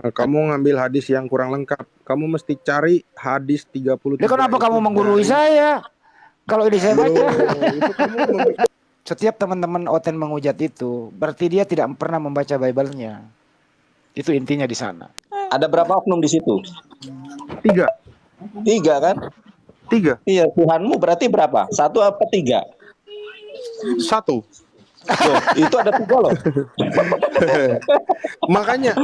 Kamu ngambil hadis yang kurang lengkap. Kamu mesti cari hadis 33. Kenapa kamu menggurui saya? Kalau ini saya baca. Itu kamu setiap teman-teman Oten menghujat itu, berarti dia tidak pernah membaca Bible-nya. Itu intinya di sana. Ada berapa oknum di situ? 3. 3 kan? 3. Iya, Tuhanmu berarti berapa? 1 apa 3? 1. Loh, itu ada 3 loh. makanya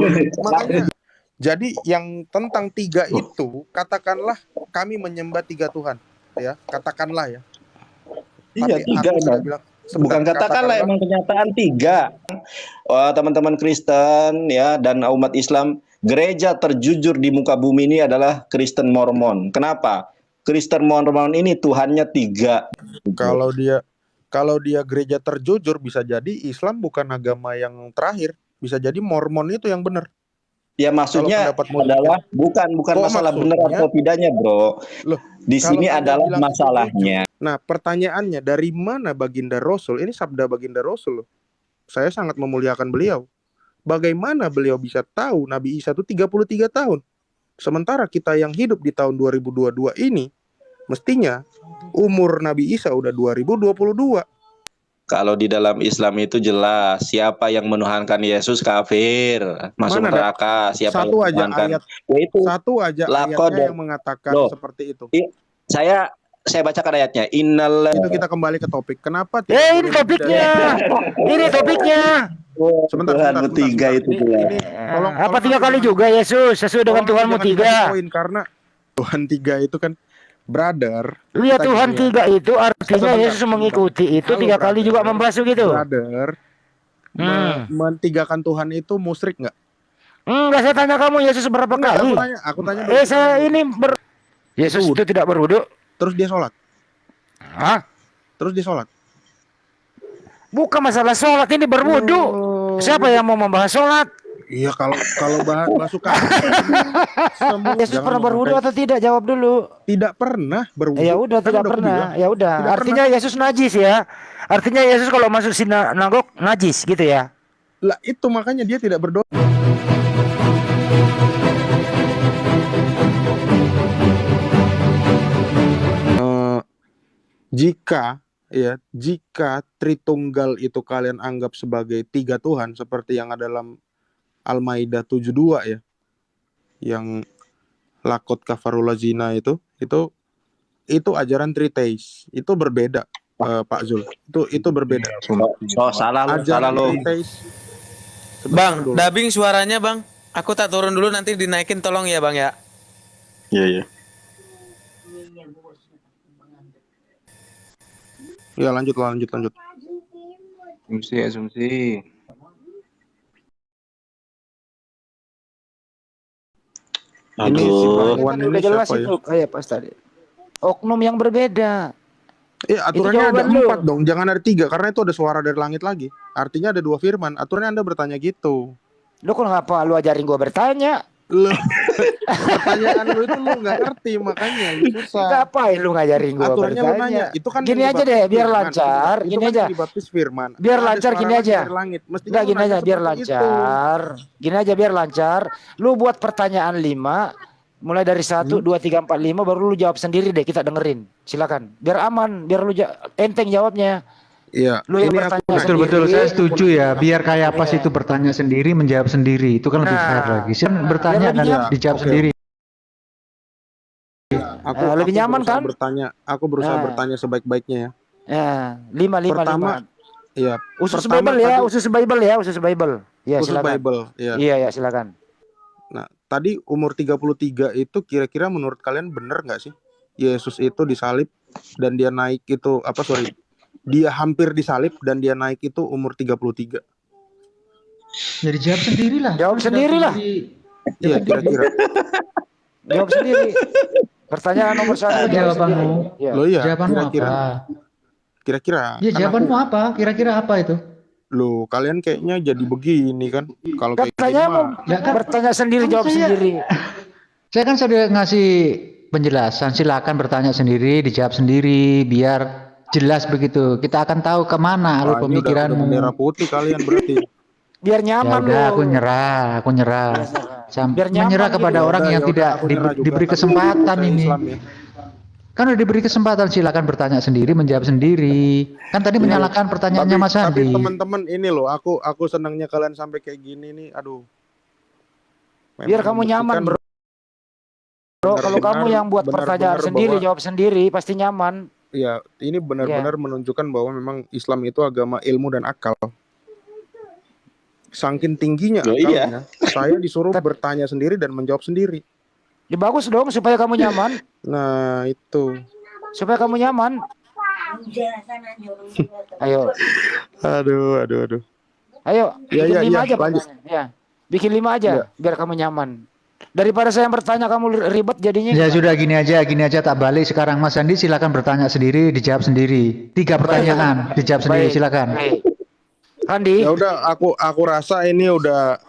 jadi yang tentang 3 itu, katakanlah kami menyembah 3 Tuhan, ya, katakanlah ya. Iya, 3 bilang, bukan katakanlah, emang kenyataan 3. Teman-teman Kristen ya dan umat Islam, gereja terjujur di muka bumi ini adalah Kristen Mormon. Kenapa? Kristen Mormon ini Tuhannya 3. Kalau dia gereja terjujur, bisa jadi Islam bukan agama yang terakhir, bisa jadi Mormon itu yang benar. Ya maksudnya adalah bukan masalah benar atau tidaknya, bro. Loh, di sini adalah masalahnya. Nah, pertanyaannya, dari mana baginda Rasul? Ini sabda baginda Rasul loh. Saya sangat memuliakan beliau. Bagaimana beliau bisa tahu Nabi Isa itu 33 tahun? Sementara kita yang hidup di tahun 2022 ini, mestinya umur Nabi Isa udah 2022. Kalau di dalam Islam itu jelas, siapa yang menuhankan Yesus kafir, masuk neraka. Siapa satu yang aja ayat, itu satu aja ayatnya yang mengatakan seperti itu. Saya bacakan ayatnya. Itu kita kembali ke topik. Kenapa? Ini topiknya. Ini topiknya. Sebentar. Itu apa 3 kali juga Yesus sesuai dengan Tuhanmu 3? Karena Tuhan 3 itu kan, brother. Iya, Tuhan 3 itu artinya Yesus mengikuti itu 3 kali juga membasuh gitu. Brother, mentigakan Tuhan itu musyrik nggak? Enggak, saya tanya kamu Yesus berapa kali? Aku tanya. Saya ini Yesus itu tidak berwudu. Terus dia sholat. Hah? Terus dia sholat. Bukan masalah sholat, ini berwudu. Siapa yang mau membahas sholat? Iya, kalau bahas suka. Yesus pernah berwudu atau tidak? Jawab dulu. Tidak pernah berwudu. Ya udah, tidak pernah. Ya udah. Artinya Yesus najis ya. Artinya Yesus kalau masuk sinagog najis gitu ya. Lah itu makanya dia tidak berdoa. Jika Tritunggal itu kalian anggap sebagai 3 Tuhan seperti yang ada dalam Al-Maidah 72 ya, yang lakot kafarul zina itu ajaran Triteis, itu berbeda. Pak Zul, itu berbeda. Salah lo. Bang, dubbing suaranya bang. Aku tak turun dulu, nanti dinaikin tolong ya bang ya. Iya. Ya lanjut. Asumsi. Ini si Bangwan ini jelas siapa itu ya? Kayak pas tadi. Oknum yang berbeda. Aturannya ada 4 dong, jangan ada 3, karena itu ada suara dari langit lagi. Artinya ada 2 firman. Aturannya Anda bertanya gitu. Lu kenapa lu ajarin gua bertanya? Pertanyaan lu itu lu nggak ngerti, makanya susah. Ngapain lu ngajarin gua aturannya bertanya? Lu nanya. Itu kan gini aja deh, biar lancar. Gini aja. Firman. Biar lancar gini aja. Enggak, gini aja biar lancar. Gini aja biar lancar. Lu buat pertanyaan 5, mulai dari 1, 2, 3, 4, 5, baru lu jawab sendiri deh, kita dengerin. Silakan. Biar aman, biar lu enteng jawabnya. Iya, lu yang bertanya betul, saya setuju ya. Biar kayak apa sih itu bertanya sendiri, menjawab sendiri. Itu kan lebih fair lagi. Saya bertanya dan dijawab sendiri. Lebih nyaman kan? Aku berusaha bertanya sebaik-baiknya ya. Ya, 5. Pertama, iya. Usus Bible ya, usus Bible. Ya, silakan. Iya, silakan. Nah, tadi umur 33 itu kira-kira menurut kalian benar nggak sih? Yesus itu disalib dan dia naik itu dia hampir disalib dan dia naik itu umur 33. Jadi jawab sendirilah. Jawab sendirilah. Iya, kira-kira. Jawab sendiri. Pertanyaan nomor 1. Jawabanmu. Loh iya, jawabanmu kira-kira. apa? Kira-kira. Ya, jawabanmu apa? Kira-kira apa itu? Loh, kalian kayaknya jadi begini kan? Kalau kayak bertanya sendiri, jawab sendiri. Saya kan sudah ngasih penjelasan. Silakan bertanya sendiri, dijawab sendiri, biar jelas begitu. Kita akan tahu kemana alur pemikiranmu. Bendera putih kalian berarti. Biar nyaman ya udah, aku nyerah. Biar nyaman menyerah gitu. kepada orang yang tidak aku nyerah juga. diberi Tapi kesempatan saya ini. Islam ya. Kan udah diberi kesempatan, silakan bertanya sendiri, menjawab sendiri. Kan tadi menyalahkan pertanyaannya Mas Tapi Andi. teman-teman ini loh, aku senangnya kalian sampai kayak gini nih. Aduh. Biar kamu nyaman, bro. Kalau kamu yang buat pertanyaan sendiri, jawab sendiri, pasti nyaman. Ya, ini benar-benar menunjukkan bahwa memang Islam itu agama ilmu dan akal. Saking tingginya akalnya, saya disuruh bertanya sendiri dan menjawab sendiri. Ya bagus dong, supaya kamu nyaman. Nah, itu. Supaya kamu nyaman. Ayo. Aduh. Ayo, bikin 5 aja lanjut. Ya. Bikin 5 aja, biar kamu nyaman. Daripada saya yang bertanya kamu ribet jadinya. Ya sudah, gini aja tak balik sekarang. Mas Andi silakan bertanya sendiri, dijawab sendiri. 3 pertanyaan, dijawab sendiri, silakan. Andi. Ya udah, aku rasa ini udah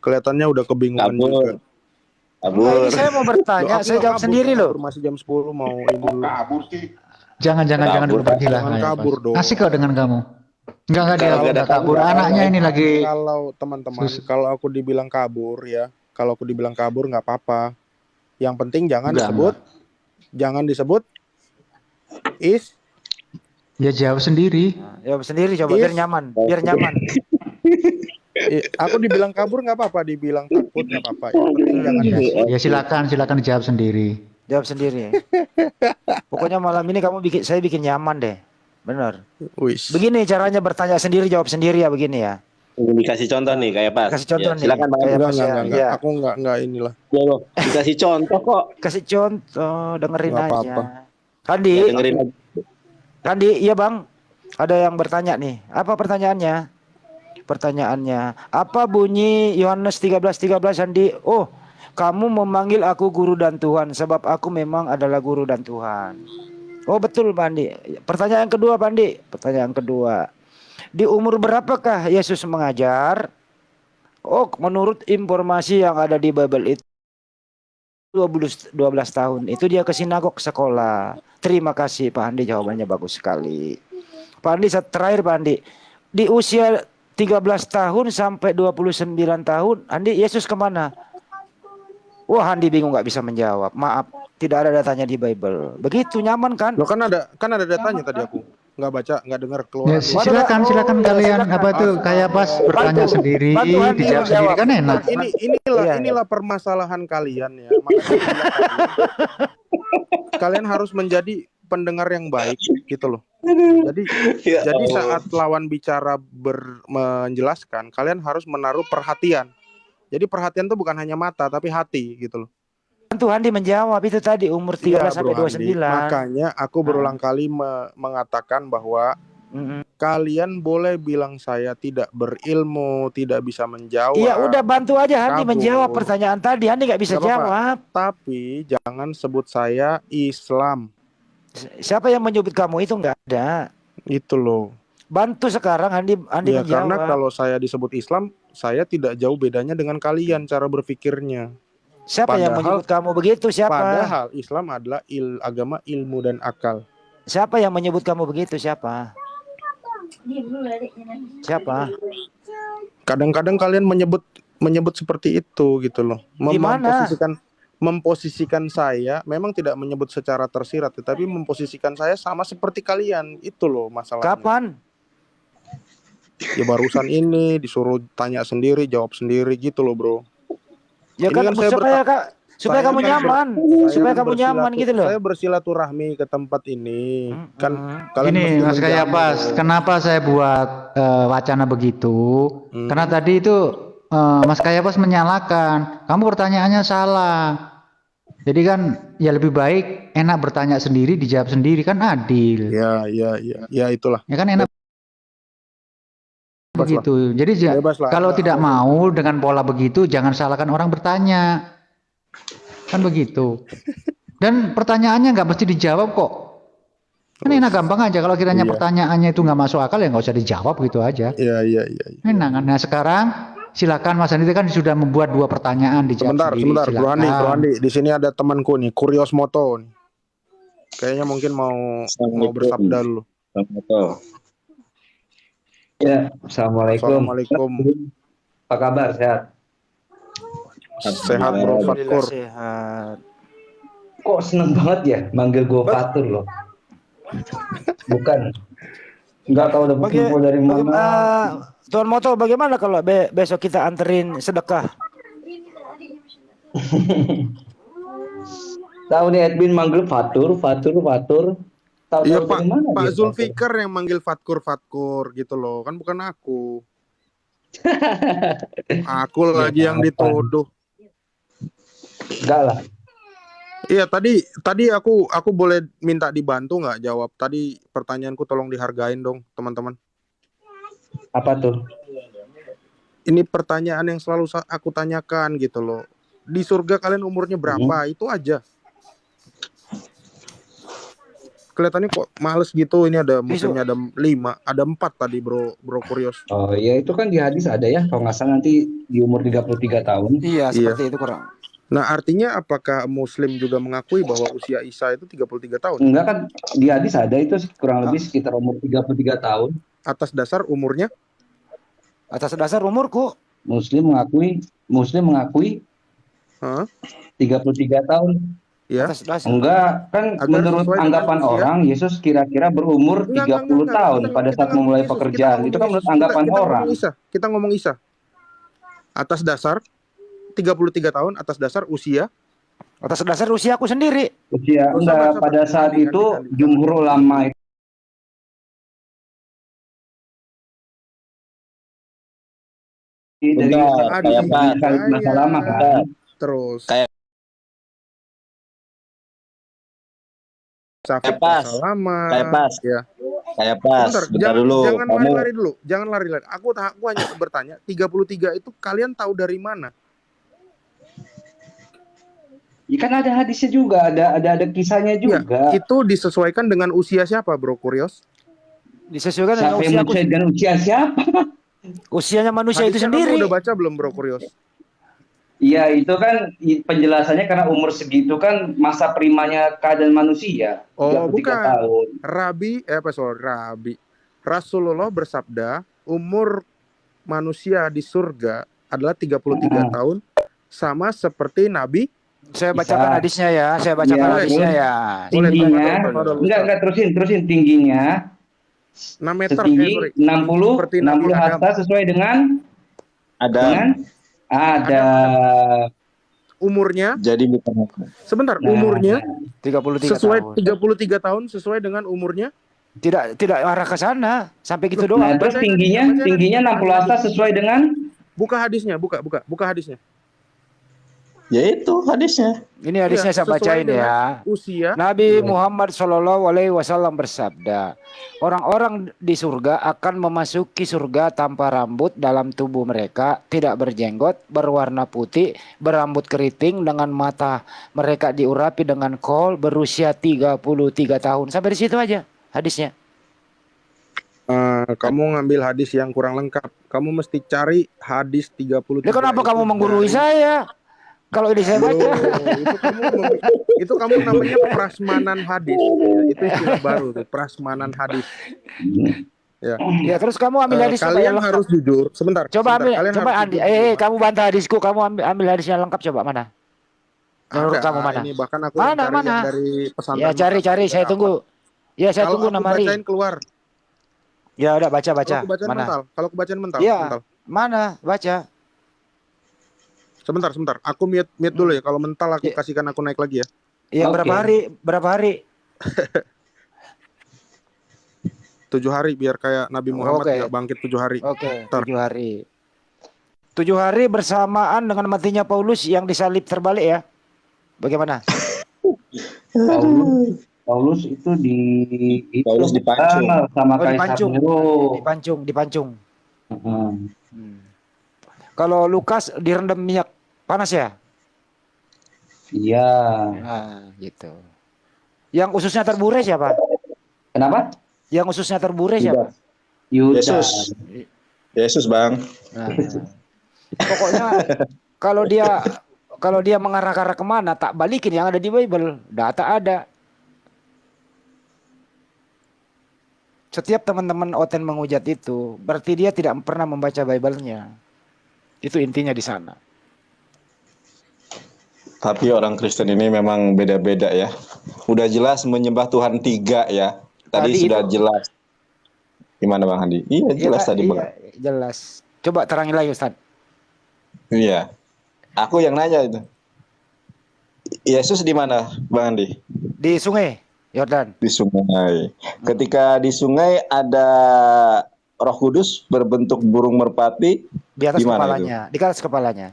kelihatannya udah kebingungan juga. Ini saya mau bertanya, saya jawab sendiri loh. Masih jam 10 mau ini dulu. Jangan dulu pergi lah. Jangan kabur dong. Asik kok dengan kamu. Enggak dia udah kabur. Anaknya ini lagi. Kalau teman-teman, kalau aku dibilang kabur ya, kalau aku dibilang kabur nggak apa-apa. Yang penting jangan disebut Ya jawab sendiri. Jawab sendiri coba biar nyaman. Aku dibilang kabur nggak apa-apa, dibilang takut nggak apa-apa. Yang penting jangan Ya silakan dijawab sendiri. Jawab sendiri. Pokoknya malam ini saya bikin nyaman deh. Bener. Begini caranya bertanya sendiri, jawab sendiri ya, begini ya. Dikasih contoh nih kayak Pas. Kasih contoh nih. Silakan Bang. Enggak. Aku enggak inilah. Dikasih contoh kok. Kasih contoh, dengerin Nggak aja. apa-apa. Kandi, iya Bang. Ada yang bertanya nih. Apa pertanyaannya? Apa bunyi Yohanes 13:13 Andi? Oh, kamu memanggil aku guru dan Tuhan sebab aku memang adalah guru dan Tuhan. Oh betul Pak Andi. Pertanyaan kedua Pak Andi. Di umur berapakah Yesus mengajar? Oh, menurut informasi yang ada di Bible itu 12 tahun. Itu dia ke sinagog sekolah. Terima kasih Pak Andi, jawabannya bagus sekali. Pak Andi, terakhir Pak Andi. Di usia 13 tahun sampai 29 tahun, Andi, Yesus kemana? Wah, Andi bingung nggak bisa menjawab. Maaf, tidak ada datanya di Bible. Begitu nyaman kan? Lo kan ada datanya tadi aku. Nggak baca, nggak dengar keluar. Ya, silakan kalian kayak Pas bertanya sendiri, dijawab sendiri kan enak. Inilah permasalahan kalian ya. Makanya kalian harus menjadi pendengar yang baik gitu loh. Jadi saat lawan bicara menjelaskan, kalian harus menaruh perhatian. Jadi perhatian itu bukan hanya mata tapi hati gitu loh. Tuhan menjawab itu tadi umur 13 sampai 29. Makanya aku berulang kali mengatakan bahwa kalian boleh bilang saya tidak berilmu, tidak bisa menjawab. Iya, udah bantu aja Handi menjawab pertanyaan tadi. Handi nggak bisa jawab. Tapi jangan sebut saya Islam. Siapa yang menyebut kamu itu nggak ada. Itu loh. Bantu sekarang Handi menjawab. Karena kalau saya disebut Islam, saya tidak jauh bedanya dengan kalian cara berpikirnya. Siapa yang menyebut kamu begitu? Siapa? Padahal Islam adalah agama ilmu dan akal. Siapa yang menyebut kamu begitu? Siapa? Kadang-kadang kalian menyebut seperti itu gitu loh. Memposisikan saya memang tidak menyebut secara tersirat, tetapi memposisikan saya sama seperti kalian. Itu loh masalahnya. Kapan? Ya barusan ini disuruh tanya sendiri, jawab sendiri gitu loh, Bro. Ya kan supaya kamu nyaman, gitu loh. Saya bersilaturahmi ke tempat ini. Kan kalian ini Mas kayak Pas, kenapa saya buat wacana begitu? Karena tadi itu Mas Kayapas menyalahkan, kamu pertanyaannya salah. Jadi kan ya lebih baik enak bertanya sendiri, dijawab sendiri kan adil. Ya itulah. Ya kan enak. Begitu. Jadi kalau tidak mau dengan pola begitu, jangan salahkan orang bertanya. Kan begitu. Dan pertanyaannya nggak mesti dijawab kok. Kan enak gampang aja. Kalau kiranya pertanyaannya itu nggak masuk akal ya nggak usah dijawab gitu aja. Iya. Enak. Nah sekarang silakan Mas Andi kan sudah membuat 2 pertanyaan dijawab sendiri. Sebentar, Bro Andi. Di sini ada temanku nih, Kurios Moto nih. Kayaknya mungkin mau bersabda dulu. Ya, Assalamualaikum. Assalamualaikum. Apa kabar, sehat? Sehat bro, Alhamdulillah Fatkur. sehat. Kok seneng banget ya manggil gue Fatur loh. Bukan. Nggak tahu dapat info dari mana. Tuan Moto, bagaimana kalau besok kita anterin sedekah? Tahu nih admin manggil Fatur. Tahu Iya dari mana Pak dia, Zulfikar yang manggil Fatkur gitu loh, kan bukan aku. Aku lagi yang dituduh. Enggak lah. Iya tadi aku boleh minta dibantu nggak jawab tadi pertanyaanku, tolong dihargain dong teman-teman. Apa tuh? Ini pertanyaan yang selalu aku tanyakan gitu loh. Di surga kalian umurnya berapa? Itu aja. Kelihatannya kok males gitu. Ini ada muslimnya ada 5, ada 4 tadi bro Kurios. Oh iya, itu kan di hadis ada ya, kalau nggak salah nanti di umur 33 tahun. Iya, seperti itu kurang. Nah artinya apakah muslim juga mengakui bahwa usia Isa itu 33 tahun? Enggak kan, di hadis ada itu kurang lebih sekitar umur 33 tahun. Atas dasar umurnya? Atas dasar umurku. Muslim mengakui 33 tahun. Ya. Enggak, kan Agar menurut sesuai anggapan dengan usia. orang Yesus kira-kira berumur 30 tahun pada saat memulai pekerjaan. Itu kan menurut anggapan orang. Kita ngomong Isa. Atas dasar 33 tahun, atas dasar usia. Atas dasar usiaku sendiri. Usia enggak, pada saat itu jumhur ulama dari masa lama kan. Terus Kayak Safik pas. lama. Kayak pas. Ya. Kayak pas. Bentar dulu. Jangan Kamu lari-lari dulu. Jangan lari-lari. Aku hanya bertanya, 33 itu kalian tahu dari mana? Ya kan ada hadisnya juga, ada kisahnya juga. Ya, itu disesuaikan dengan usia siapa, Bro Kurios? Disesuaikan dengan Siapa yang usiaku. menyesuaikan usia siapa? Usianya manusia itu Hadisnya sendiri. kamu udah baca belum, Bro Kurios? Iya, itu kan penjelasannya karena umur segitu kan masa primanya keadaan manusia. Oh, 33 bukan. tahun. Rabi. Rasulullah bersabda, umur manusia di surga adalah 33 tahun, sama seperti Nabi. Saya bacakan hadisnya ya. Saya bacakan hadisnya ya. Tingginya, enggak terusin tingginya 6 meter, setinggi 60 hasta sesuai dengan ada umurnya. Jadi bukan. Sebentar, umurnya 33 sesuai tahun. 33 tahun sesuai dengan umurnya. Tidak arah ke sana. Sampai gitu doang. Nah, terus tingginya 60 hasta sesuai dengan buka hadisnya, buka hadisnya. Ya itu hadisnya. Ini hadisnya saya bacain ya. Usia. Nabi Muhammad SAW bersabda, orang-orang di surga akan memasuki surga tanpa rambut dalam tubuh mereka, tidak berjenggot, berwarna putih, berambut keriting, dengan mata mereka diurapi dengan kol, berusia 33 tahun. Sampai di situ aja hadisnya. Kamu ngambil hadis yang kurang lengkap. Kamu mesti cari hadis 33. Kenapa kamu menggurui saya? Kalau ini saya baca. Itu kamu namanya prasmanan hadis. Itu istilah baru tuh, prasmanan hadis. Ya, terus kamu ambil hadis kalian harus jujur. Sebentar. Kamu bantah hadisku, kamu ambil hadisnya lengkap, coba mana? Menurut kamu mana? Ini bahkan aku mana? Dari pesantren. Ya cari, saya tunggu. Ya saya tunggu nama hari. Bacain keluar. Ya udah baca. Mana? Kalau kebacain mental. Ya, mana? Baca. Sebentar. Aku mute dulu ya. Kalau mental aku kasihkan aku naik lagi ya. Iya, berapa hari? 7 hari biar kayak Nabi Muhammad tidak bangkit 7 hari. Oke, 7 hari. 7 hari bersamaan dengan matinya Paulus yang disalib terbalik ya. Bagaimana? Paulus itu dipancung sama Kaisar Nero. Dipancung. Kalau Lukas direndam minyak panas ya? Iya. Nah, gitu. Yang ususnya terburai siapa? Kenapa? Yang ususnya terburai siapa? Yudas. Yesus, Bang. Nah. Pokoknya kalau dia mengarah kemana, tak balikin yang ada di Bible. Data ada. Setiap teman-teman Oten menghujat itu, berarti dia tidak pernah membaca Bible-nya. Itu intinya di sana. Tapi orang Kristen ini memang beda-beda ya. Udah jelas menyembah Tuhan 3 ya. Tadi sudah itu jelas. Gimana Bang Handi? Iya jelas tadi Bang. iya, jelas. Coba terangin lagi Ustaz. Iya. Aku yang nanya itu. Yesus di mana Bang Handi? Di sungai Yordan. Di sungai. Ketika di sungai ada Roh Kudus berbentuk burung merpati. Di atas Di mana kepalanya, di atas kepalanya.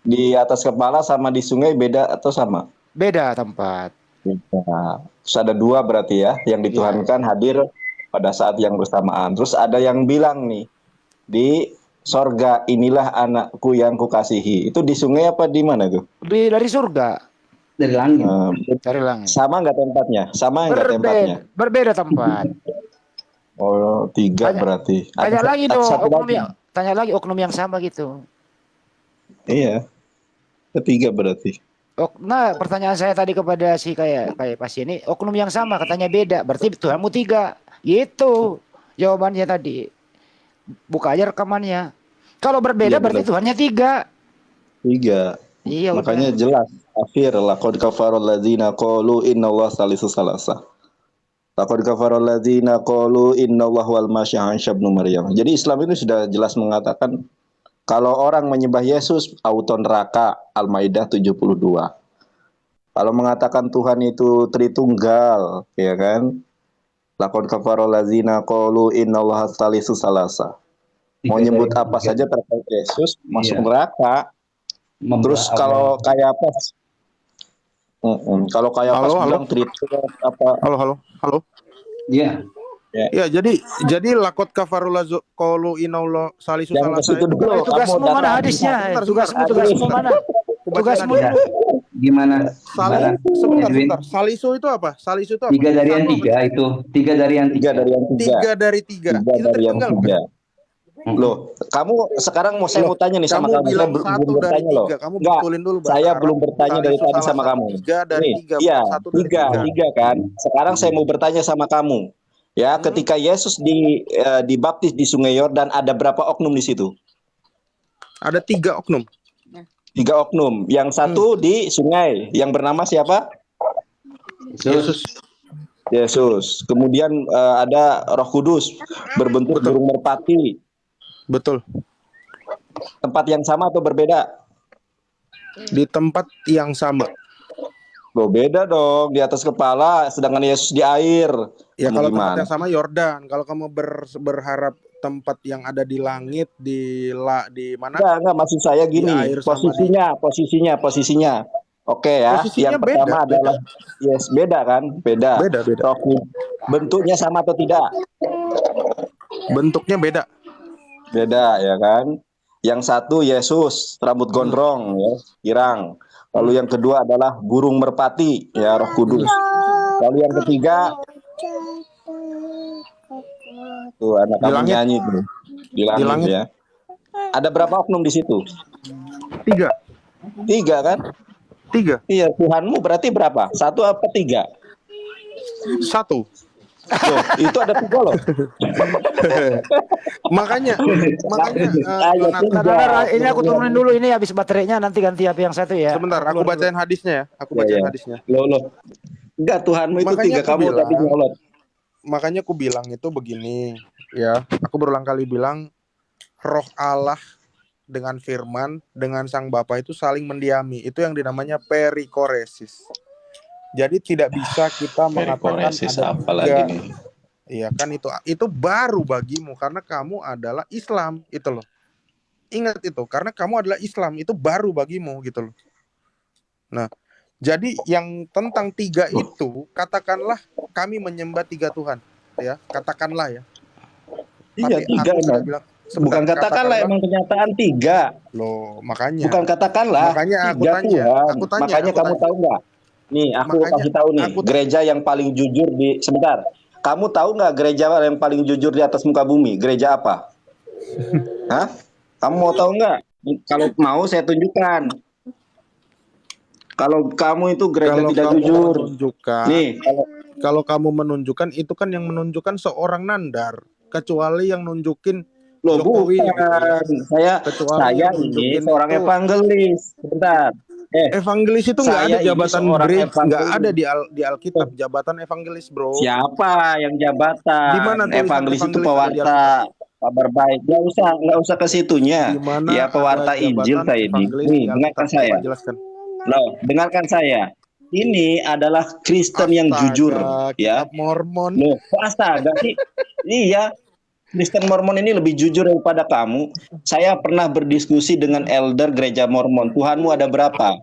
Di atas kepala sama di sungai beda atau sama? Beda tempat. Beda. Terus ada 2 berarti ya, yang dituhankan hadir pada saat yang bersamaan. Terus ada yang bilang nih, di sorga inilah anakku yang kukasihi. Itu di sungai apa di mana tuh? Dari surga, Dari langit. dari langit. Sama nggak tempatnya? Sama nggak tempatnya? Berbeda tempat. Oh, 3 berarti. Tanya Ada lagi dong, satu oknum lagi. yang tanya lagi oknum yang sama gitu. Iya, ketiga berarti. Nah, pertanyaan saya tadi kepada si kayak pasien ini, oknum yang sama katanya beda, berarti Tuhanmu 3. Gitu jawabannya tadi. Buka aja rekamannya. Kalau berbeda Iya, berarti betul. Tuhannya 3. 3. Iya, Makanya udah. jelas. Akhir laqad kafarul ladzina qalu innallaha salisu salasa. Laqad kafarul ladzina qalu innallaha wal masih Isa ibnu Maryam. Jadi Islam itu sudah jelas mengatakan kalau orang menyembah Yesus auto neraka, Al-Maidah 72. Kalau mengatakan Tuhan itu Tritunggal, ya kan? Laqad kafarul ladzina qalu innallaha salisu salasa. Mau Tiga nyebut dari apa tiga. saja terkait Yesus masuk Iya. neraka. Terus kalau kayak apa? Kalau kayak pas Halo, halo. bilang Tritunggal apa? Halo. Iya. Ya, jadi lakot kafarul qalu innallaha salisu Jangan ke salasa. situ dulu. Tugasmu Kamu mana datang. hadisnya? Sebentar, Tugasmu mana? Tugasmu Ya. Gimana? Sebentar, Edwin? sebentar. Salisu itu apa? Salisu itu apa? 3 dari yang Satu apa? 3 itu. 3 dari yang 3 3. dari yang 3. 3 dari 3. 3 Itu dari yang tertinggal bukan? 3. Loh, kamu sekarang saya mau tanya nih sama Kamu kamu. Saya bilang belum 1 dari bertanya loh. 3. Kamu Enggak, betulin dulu bahasa saya Arab. belum bertanya dari Salisu tadi sama salasa. kamu. 3 dari Nih, 3, iya, bukan 1 dari 3. 3 kan. Sekarang saya mau bertanya sama kamu. Ya, ketika Yesus dibaptis di Sungai Yordan, ada berapa oknum di situ? Ada 3 oknum. 3 oknum. Yang satu di sungai, yang bernama siapa? Yesus. Yesus. Kemudian ada Roh Kudus berbentuk Betul. burung merpati. Betul. Tempat yang sama atau berbeda? Di tempat yang sama. Loh, beda dong. Di atas kepala, sedangkan Yesus di air. Ya, Kamu kalau tempat gimana? yang sama Yordan. Kalau kamu berharap tempat yang ada di langit di mana? Enggak, maksud saya gini, Di air sama posisinya. Oke ya, Posisinya yang pertama beda. adalah yes, beda kan? Beda. Beda. Roh Kudus. Bentuknya sama atau tidak? Bentuknya beda. Beda ya kan? Yang satu Yesus, rambut gondrong ya, pirang. Lalu yang kedua adalah burung merpati, ya Roh Kudus. Lalu yang ketiga tuh anak Di kamu langit. nyanyi tuh. Di langit, langit. ya. Ada berapa oknum di situ? 3. 3 kan? 3. Iya, Tuhanmu berarti berapa? 1 apa 3? 1. Loh, itu ada 3 loh. makanya Ayo, Jonathan, tiga. Ini aku turunin dulu ini habis baterainya nanti ganti HP yang satu ya. sebentar, aku bacain hadisnya ya. Aku bacain hadisnya. Loh. Enggak, Tuhanmu itu Makanya 3, aku kamu bilang, tadi nyolot. Makanya aku bilang itu begini, ya. Aku berulang kali bilang Roh Allah dengan firman dengan Sang Bapa itu saling mendiami. Itu yang dinamanya perikoresis. Jadi tidak bisa kita mengatakan Perikoresis ada apa 3. lagi nih? Iya kan, itu baru bagimu karena kamu adalah Islam, itu loh. Ingat itu, karena kamu adalah Islam, itu baru bagimu gitu loh. Nah, jadi yang tentang 3 itu, katakanlah kami menyembah 3 Tuhan, ya, katakanlah ya. Iya, Tapi 3 aku sudah emang. bilang, Bukan katakanlah, emang kenyataan 3. Loh, makanya. Bukan katakanlah. Makanya aku 3 tanya, Tuhan. aku tanya, Makanya aku kamu tanya. tahu nggak? Nih, aku Makanya kasih tahu nih. aku Gereja yang paling jujur di sebentar. Kamu tahu nggak gereja yang paling jujur di atas muka bumi? Gereja apa? Hah? Kamu mau tahu nggak? Kalau mau saya tunjukkan. Kalau kamu itu gereja Kalau tidak kamu jujur. menunjukkan, Nih, kalau kamu menunjukkan itu kan yang menunjukkan seorang nandar, kecuali yang nunjukin loh Jokowi, bukan. gitu ya. Saya Kecuali saya yang ini nunjukin seorang itu. evangelis. Sebentar. Evangelis itu nggak ada Saya ini jabatan seorang bridge, nggak evangelis. ada di Alkitab jabatan evangelis, bro. Siapa yang jabatan? Di mana tulisan Evangelis itu evangelis ada di Alkitab? pewarta kabar baik. Nggak usah ke situnya. Di mana Ya, pewarta ada Injil jabatan saya ini. evangelis Nih, di dengarkan Alkitab? saya. Coba jelaskan. Loh, dengarkan saya. Ini adalah Kristen yang jujur, Astaga, ya. kitab Mormon. Loh, kok astaga sih? Iya, Kristen Mormon ini lebih jujur daripada kamu. Saya pernah berdiskusi dengan elder gereja Mormon. Tuhanmu ada berapa?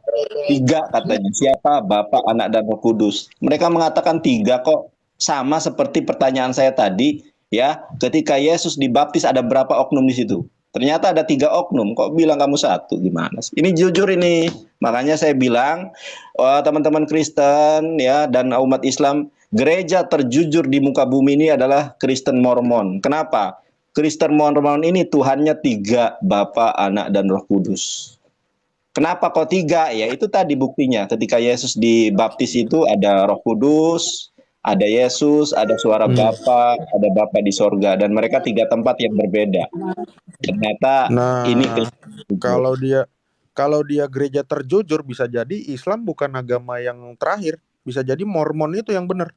3 katanya. Siapa? Bapa, Anak, dan Roh Kudus. Mereka mengatakan 3 kok. Sama seperti pertanyaan saya tadi, ya. Ketika Yesus dibaptis ada berapa oknum di situ? Ternyata ada 3 oknum. Kok bilang kamu 1? Gimana sih? Ini jujur ini. Makanya saya bilang, teman-teman Kristen ya dan umat Islam, gereja terjujur di muka bumi ini adalah Kristen Mormon. Kenapa? Kristen Mormon ini Tuhannya 3, Bapa, Anak, dan Roh Kudus. Kenapa kok 3? Ya itu tadi buktinya. Ketika Yesus dibaptis itu ada Roh Kudus, ada Yesus, ada suara Bapa, ada Bapa di sorga. Dan mereka 3 tempat yang berbeda. Ternyata ini Nah, kalau dia gereja terjujur, bisa jadi Islam bukan agama yang terakhir, bisa jadi Mormon itu yang benar.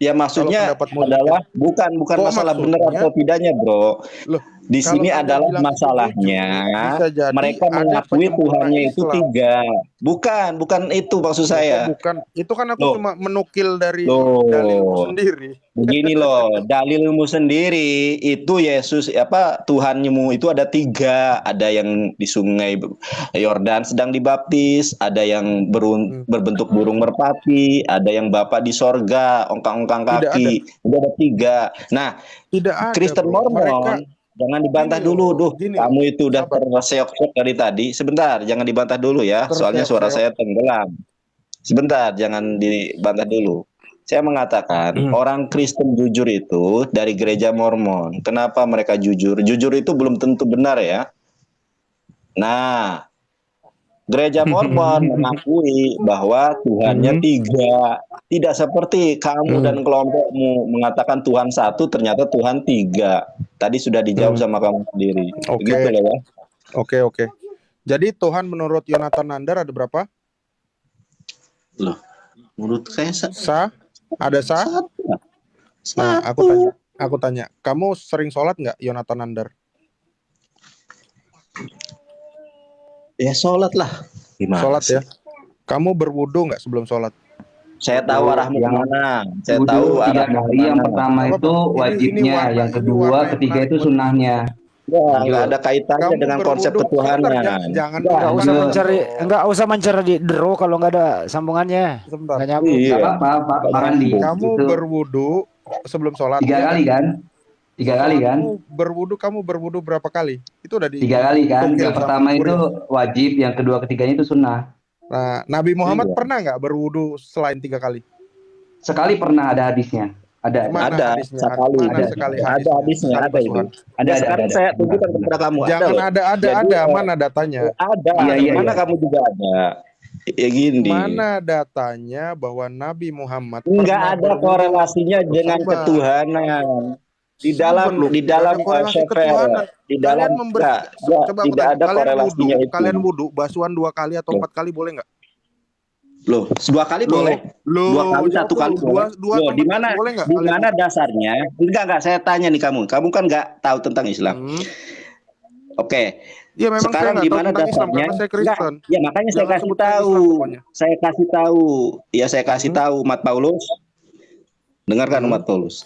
Ya maksudnya pendapatmu adalah bukan Kok masalah benar maksudnya? atau tidaknya, bro. Loh, Di kalau sini kamu adalah bilang itu masalahnya jujur, bisa jadi mereka ada mengakui penyempurna Tuhannya itu Islam. 3. Bukan itu maksud Loh, saya. kok bukan? Itu kan aku Loh. cuma menukil dari Loh. dalilmu sendiri. Begini loh, dalilmu sendiri itu Yesus Tuhanmu itu ada 3, ada yang di sungai Yordan sedang dibaptis, ada yang berbentuk burung merpati, ada yang Bapa di sorga, ongkang-ongkang kaki, itu ada 3. Nah, Tidak ada, Kristen bro. Mormon Mereka jangan dibantah Gini dulu, loh, gini kamu loh. itu udah Sabar. terseok-seok dari tadi. Sebentar, jangan dibantah dulu ya, soalnya suara saya tenggelam. Sebentar, jangan dibantah dulu. Saya mengatakan orang Kristen jujur itu dari gereja Mormon. Kenapa mereka jujur? Jujur itu belum tentu benar ya. Nah, gereja Mormon mengakui bahwa Tuhannya 3. Tidak seperti kamu dan kelompokmu mengatakan Tuhan 1, ternyata Tuhan 3. Tadi sudah dijawab sama kamu sendiri. Oke. Begitu loh ya. Oke. Jadi Tuhan menurut Yonatan Nandar ada berapa? Loh, menurut saya Ada sah? Nah, aku tanya, kamu sering sholat nggak, Yonatan Nandar? Ya sholat lah. Gimana Sholat sih? ya. Kamu berwudu nggak sebelum sholat? Saya tahu arahmu kemana. Saya Wudu tahu 3 arahmu kali. Yang kemana. pertama Apa, itu Bang? Ini wajibnya, warna- yang ini kedua, warna yang ketiga menarik itu buat- sunnahnya. Wah, nggak ada kaitannya Kamu dengan konsep berwudu. ketuhanan. Sebentar, jangan Enggak usah Lanjut. mencari, enggak usah mencari di draw kalau enggak ada sambungannya. Sebentar. Enggak nyambung. Iya. Gak apa-apa, Pak Andi. Kamu Itu berwudu sebelum sholat. 3 kali kan? 3 kali kan? Kamu berwudu berapa kali? Itu udah 3 kali kan? tukil Yang sama pertama Murid. itu wajib, yang kedua, ketiganya itu sunnah. Nah, Nabi Muhammad Iya. pernah nggak berwudu selain 3 kali? Sekali pernah ada hadisnya. Ada. Mana Ada, hadisnya? sekali. Mana Ada. sekali Ada hadisnya? hadisnya, Sekali ada itu. basuhan. Ada, sekarang ada. saya tunjukkan kepada kamu. Jangan loh. ada. Jadi, Mana datanya? Ada. Iya. Mana kamu juga ada. Ya gini. Mana datanya bahwa Nabi Muhammad Enggak pernah ada berwudu? korelasinya dengan Sabar. ketuhanan. Di Sabar dalam loh, di nggak dalam ada korelasi Sefer, ketuhanan. di dalam Kalian enggak, Coba aku tidak tanya, ada korelasinya itu. Kalian wudu basuhan 2 kali atau 4 kali boleh nggak? Loh, 2 kali boleh. 2 kali, 1 kali boleh. Dua Loh, atau di 4 mana kali boleh nggak? di mana dasarnya? Enggak, saya tanya nih kamu. Kamu kan nggak tahu tentang Islam. Oke. Ya memang Sekarang saya di nggak tahu mana tentang Islam dasarnya? karena saya Kristen. Enggak, ya makanya saya Jangan kasih sebutkan tahu. Islam pokoknya. Saya kasih tahu. Ya saya kasih tahu umat Paulus. Dengarkan umat Paulus.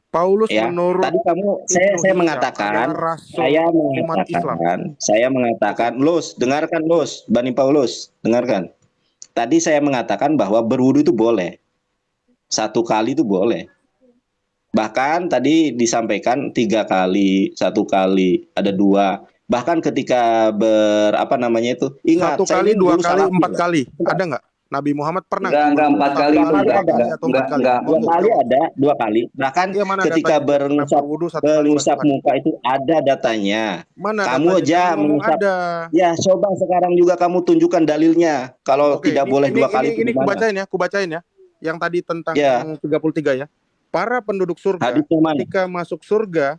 Paulus Ya, menurut tadi kamu saya Hisham mengatakan, adalah rasul umat Islam. saya mengatakan, Lus, dengarkan Lus, Bani Paulus, dengarkan. Tadi saya mengatakan bahwa berwudu itu boleh. 1 kali itu boleh. Bahkan tadi disampaikan 3 kali, 1 kali, ada 2. Bahkan ketika ingat 1 saya kali, ini 2 dulu kali, salafi, 4 loh. kali. Ada nggak? Nabi Muhammad pernah Enggak, 4 kali itu Dua kali ada. atau 4 kali? Enggak. 2 kali ada, 2 kali. Bahkan Iya, mana ketika datanya? berengusap Berwudu 1 kali mengusap basuhan. muka itu ada datanya. Mana Kamu datanya? aja Jangan ngomong mengusap. ada. Ya, coba sekarang juga kamu tunjukkan dalilnya. Kalau Oke, tidak boleh 2 kali itu ini gimana? kubacain ya. Yang tadi tentang Ya. 33 ya. Para penduduk surga Hadisnya mana? ketika masuk surga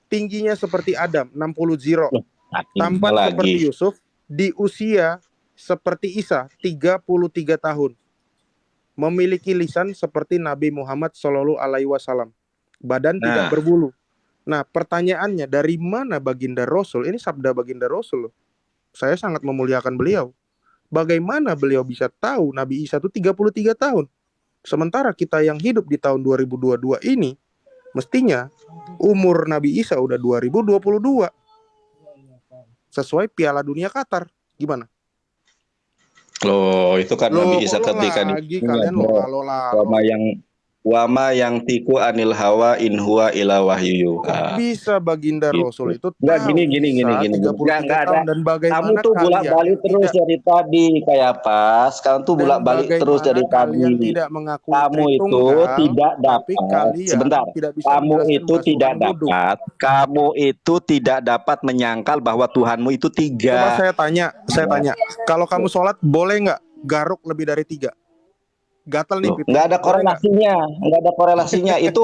tingginya seperti Adam 60 ziro. Loh, Tampan seperti Yusuf, di usia seperti Isa 33 tahun. Memiliki lisan seperti Nabi Muhammad Shallallahu Alaihi Wasallam. Badan tidak berbulu. Nah, pertanyaannya, dari mana baginda Rasul? Ini sabda baginda Rasul loh. Saya sangat memuliakan beliau. Bagaimana beliau bisa tahu Nabi Isa itu 33 tahun? Sementara kita yang hidup di tahun 2022 ini, mestinya umur Nabi Isa udah 2022. Sesuai Piala Dunia Qatar. Gimana? Loh, itu kan Nabi Isa kok lo ketika lagi kalian lola. Wama yang tiku anil hawa in huwa ila wahyu yuha. Bisa baginda Gitu. Rasul itu Nggak, tahu gini. Isa 33 Nggak ada. tahun, dan bagaimana Kamu tuh kalian bolak-balik terus tidak, dari tadi kayak pas. Kamu tuh dan bolak-balik terus bagaimana dari kalian tadi. tidak mengakui Kamu itu Tritunggal, tidak tapi dapat. kalian Sebentar. tidak bisa Kamu menjelaskan itu bahwa tidak Tuhan duduk. dapat. Kamu itu tidak dapat menyangkal bahwa Tuhanmu itu Coba tiga. saya tanya, kalau kamu sholat boleh nggak garuk lebih dari 3? Gatal nih Loh, pipi. nggak ada Boleh nggak? korelasinya. Itu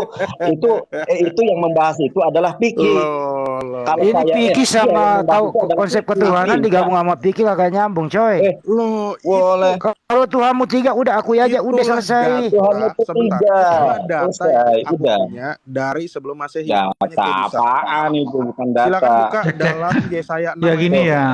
yang membahas itu adalah fikih. Loh. Kalau Ini saya- pikir yang sama membahas tahu itu adalah konsep fikih. ketuhanan digabung sama pikir kagak nyambung, coy. Loh, Boleh. Kalau Tuhanmu 3 udah akui aja, udah itulah selesai. Tuhan data, itu sebentar. tiga. Itulah data Selesai, yang aku udah. punya dari sebelum Masehi. Data Namanya Kedusah. apaan itu, bukan Silakan data. buka dalam Yesaya 6 Ya ayat gini 2. ya,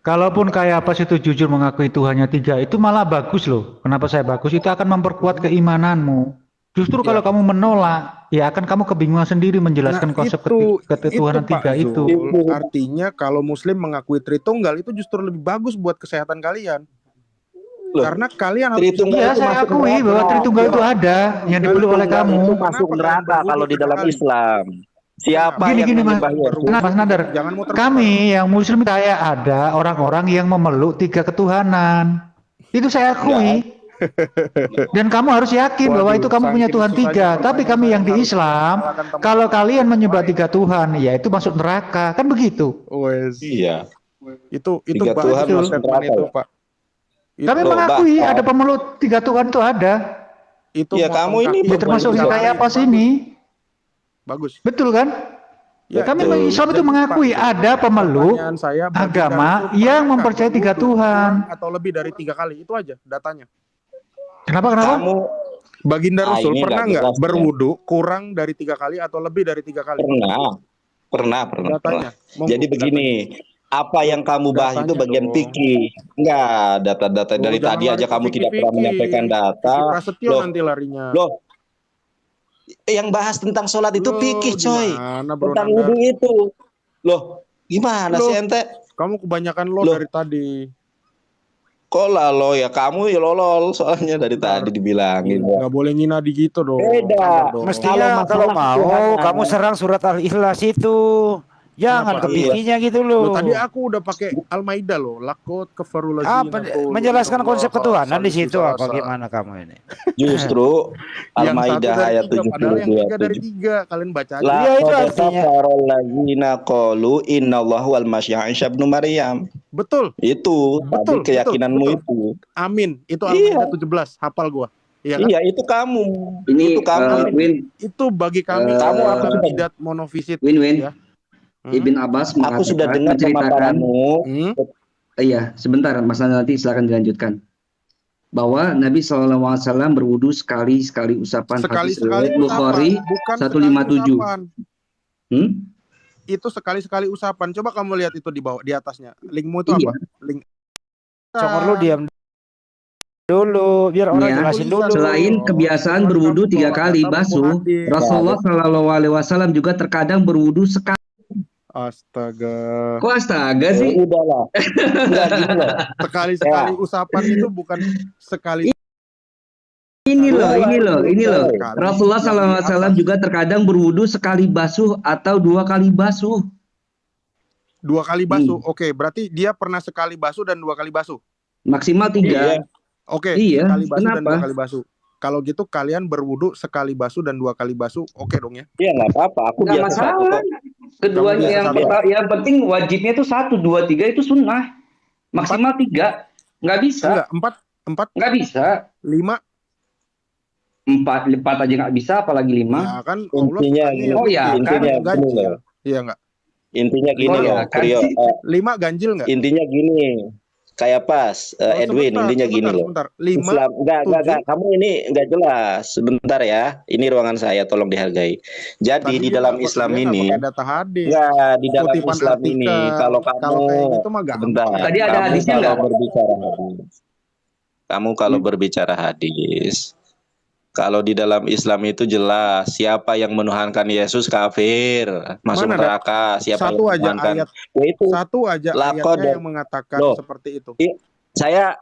kalaupun kayak apa itu jujur mengakui Tuhannya 3, itu malah bagus loh. Kenapa saya bagus? Itu akan memperkuat keimananmu. Justru kalau kamu menolak, ya akan kamu kebingungan sendiri menjelaskan konsep ketuhanan Pak 3 itu. Zul. Artinya kalau Muslim mengakui Tritunggal itu justru lebih bagus buat kesehatan kalian. Loh, Karena kalian harus Tritunggal Iya, itu saya masuk akui neraka. bahwa Tritunggal itu ada yang dipeluk oleh Tritunggal kamu. itu masuk Kenapa kalian neraka berwudu kalau di 3 dalam kali? Islam. Siapa Gini, yang Mas. menyembah Yesus? Mas Nadar, Jangan muter-muter. kami yang Muslim saya ada orang-orang yang memeluk 3 ketuhanan. Itu saya akui. Dan kamu harus yakin bahwa Waduh, itu kamu punya saking Tuhan susahnya 3. Tapi kami yang di harus Islam, mengenalkan teman. kalau kalian menyembah 3 Tuhan, ya itu masuk neraka. Kan begitu. Wes. Iya. Itu Tiga bagus Tuhan tuh masuk statement neraka itu, ya? Pak. Kami Loh, mengakui bahkan- ada pemeluk 3 Tuhan itu ada. Itu Ya, motong kamu ini kaki Ya termasuk tiga si kali. kayak apa sini. Bagus. Betul kan? Ya, Kami betul. Islam itu Jadi, mengakui Pak, ada pemeluk pertanyaan saya, baginda agama Rasul yang pernahkah mempercayai 3 berwudu Tuhan. kurang atau lebih dari 3 kali? Itu aja datanya. Kenapa? Kamu Baginda Ah, Rasul ini pernah nggak nggak jelas, ya. berwudu kurang dari 3 kali atau lebih dari 3 kali? pernah. Datanya. Monggo, Jadi begini, apa yang kamu bahas itu Datanya bagian dong. fikih. Enggak, data-data Oh, dari jangan tadi lari aja ke kamu tidak pernah fikih-fikih. menyampaikan data. Fikih Prasetyo Loh. nanti larinya. Loh, yang bahas tentang sholat itu Loh, fikih, coy. gimana, Bro Tentang Nandar? wudhu itu. Loh, gimana Loh. sih ente? Kamu kebanyakan lo Loh. dari tadi. Kok lo ya kamu ya lolol soalnya dari Bentar. tadi dibilangin. Ya. Nggak boleh ngina di gitu dong. Beda. Nandar dong. Mestinya Kalau kalau masalah mau ketuhanan. kamu serang surat Al-Ikhlas itu. Jangan Kenapa? ke fikihnya gitu loh. Loh, tadi aku udah pakai Al-Maidah loh. Lakot kefarul Apa menjelaskan konsep ketuhanan di situ apa gimana kamu ini? Justru Yang satu Al-Maidah dari ayat 3, padahal yang 3 dari 72. 3. Kalian baca aja. Iya, itu Laqad artinya. kafarol ladzina qalu innallahu wal masih Isa ibnu Maryam. Betul. Itu Betul, tadi keyakinanmu betul. itu. Amin. Itu Iya. Al-Maidah 17. Hafal gua. Iya kan? Iya, itu kamu. Ini Itu kamu. Win Itu bagi kami Kamu aku sudah- tidak monofisit. Win Ya. Ibn Abbas Aku sudah mengatakan, dengar menceritakan, pemaparanmu. iya sebentar Mas nanti silakan dilanjutkan, bahwa Nabi SAW berwudu sekali usapan. Hadis Sekali-sekali riwayat Bukhari usapan, bukan 157. sekali usapan. Itu sekali-sekali usapan. Coba kamu lihat itu di bawah, di atasnya. Linkmu itu Iya. apa? Link. Congor lu diam dulu biar orang Ya. jelasin dulu. Selain kebiasaan berwudu 3 kali basuh, Rasulullah SAW juga terkadang berwudu sekali. Astaga. Kok astaga Ya sih? udahlah. Enggak gini loh. Sekali-sekali usapan itu bukan sekali. Ini loh. Sekali. Rasulullah SAW juga terkadang berwudu sekali basuh atau 2 kali basuh. 2 kali basuh. Oke, berarti dia pernah sekali basuh dan 2 kali basuh. Maksimal 3. Iya. Oke, Iya, sekali basuh dan kenapa? 2 kali basuh. Kalau gitu kalian berwudu sekali basuh dan 2 kali basuh, oke dong ya? Iya, enggak apa-apa. Aku Nggak biasa satu masalah. kok. Keduanya yang penting wajibnya itu 1, 2, 3 itu sunnah. Maksimal 3. Nggak bisa. Enggak, 4, Nggak bisa. 5. 4 aja nggak bisa, apalagi 5. Ya kan Intinya sukanya gini, yang Oh, ya, ganjil. intinya gini Ganjil. loh. Iya enggak? Intinya gini Oh, loh, ya, kan Rio. sih. 5 ganjil enggak? Intinya gini. Kayapas, Oh, Edwin, intinya gini loh. sebentar. 5, Islam, enggak, 7. kamu ini enggak jelas. Sebentar ya, ini ruangan saya, tolong dihargai. Jadi Tadi di dalam Islam dia nggak ini, pakai data hadis. enggak, di dalam Kutipan Islam ini, artikel. kalau kamu, Kalau kayak gitu mah sebentar, gampang. Tadi ada kamu hadisnya kalau nggak? berbicara hadis, kamu kalau berbicara hadis, kalau di dalam Islam itu jelas, siapa yang menuhankan Yesus kafir, masuk Mana ada neraka, siapa yang satu aja menuhankan, ayat, yaitu satu aja lakod. ayatnya yang mengatakan Loh, seperti itu. saya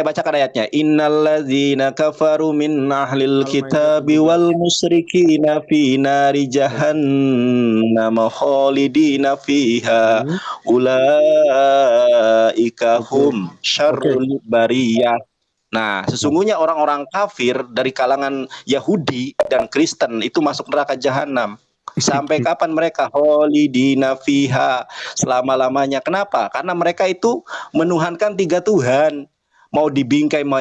bacakan ayatnya. Innalladzina kafaru min ahlil Al-Maidah kitabi 17. wal musyrikina fi nari jahannam khalidina fiha ulaika hum syarrul bariyah. Nah, sesungguhnya orang-orang kafir dari kalangan Yahudi dan Kristen itu masuk neraka jahanam. Sampai kapan mereka? Khalidina fiha, selama-lamanya. Kenapa? Karena mereka itu menuhankan 3 Tuhan. Mau dibingkai, mau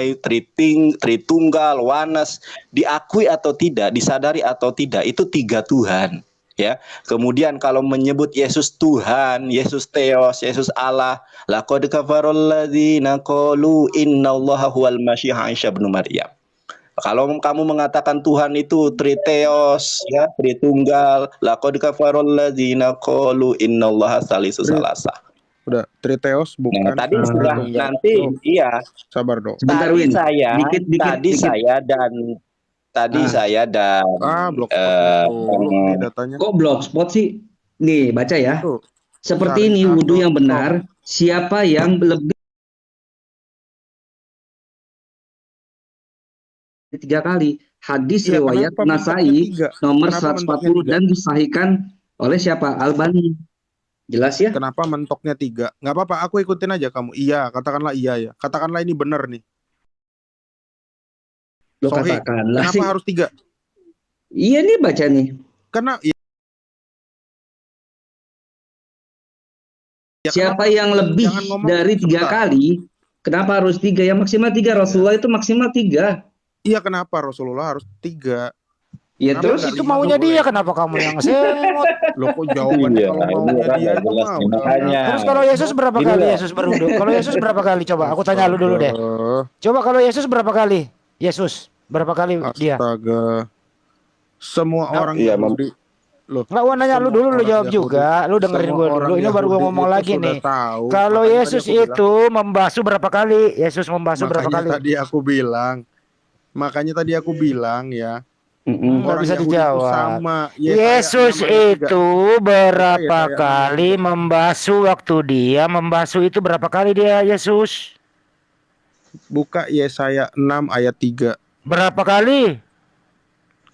Tritunggal, Wanas, diakui atau tidak, disadari atau tidak, itu 3 Tuhan. Ya. Kemudian kalau menyebut Yesus Tuhan, Yesus Theos, Yesus Allah, laqad kafarul ladzina qalu innallaha huwal masih Isa bin Maryam. Kalau kamu mengatakan Tuhan itu Triteos, ya, Tritunggal, laqad kafarul ladzina qalu innallaha salisu salasa. Udah, Triteos bukan. Nah, tadi sudah nanti iya. Sabar dong. Sebentar, Tadi Win. saya, Dikit. saya dan Blogspot dulu nih datanya. Kok blogspot sih? Nih, baca ya. Tuh. Seperti ini wudhu yang benar, siapa yang lebih 3 kali. Hadis Iya, riwayat kenapa Nasai mentoknya 3? nomor Kenapa 140 dan disahihkan oleh siapa? Albani. Jelas ya? Kenapa mentoknya 3? Nggak apa-apa, aku ikutin aja kamu. Iya, katakanlah iya ya. Katakanlah ini benar nih. Lo Sohi, katakanlah kenapa sih. harus 3? Iya nih baca nih. Karena Siapa yang lebih jangan ngomong dari 3 sebentar. kali? Kenapa harus 3? Yang maksimal 3. Rasulullah itu maksimal 3. Iya, kenapa Rasulullah harus 3? Ya Kenapa terus nggak Itu 5 maunya boleh? dia, kenapa kamu yang semot? Loh, kok jawabannya Iya, kalau maunya kan dia nggak itu jelas mah nih, udah. makanya. Terus kalau Yesus berapa Gini kali loh. Yesus berwudu? Kalau Yesus berapa kali? Coba aku tanya lu dulu deh. Coba kalau Yesus berapa kali? Yesus berapa kali dia? Astaga. Semua orang iya, Yahudi. Loh, Enggak, gua nanya lu semua dulu, lu orang jawab Yahudi- juga. Lu dengerin semua gua orang dulu. Ini baru gua Yahudi ngomong itu lagi sudah nih. tahu. Kalau Makanya Yesus tadi aku bilang- itu membasuh berapa kali? Yesus membasuh berapa makanya kali? tadi aku bilang. Makanya tadi aku bilang ya. Nggak bisa Yahudi itu dijawab. sama. Yesus Yesaya 6 ayat 3. itu berapa Yesaya 6 ayat kali 3. membasuh waktu dia membasuh itu berapa kali dia Yesus? Buka Yesaya 6 ayat 3. Berapa kali?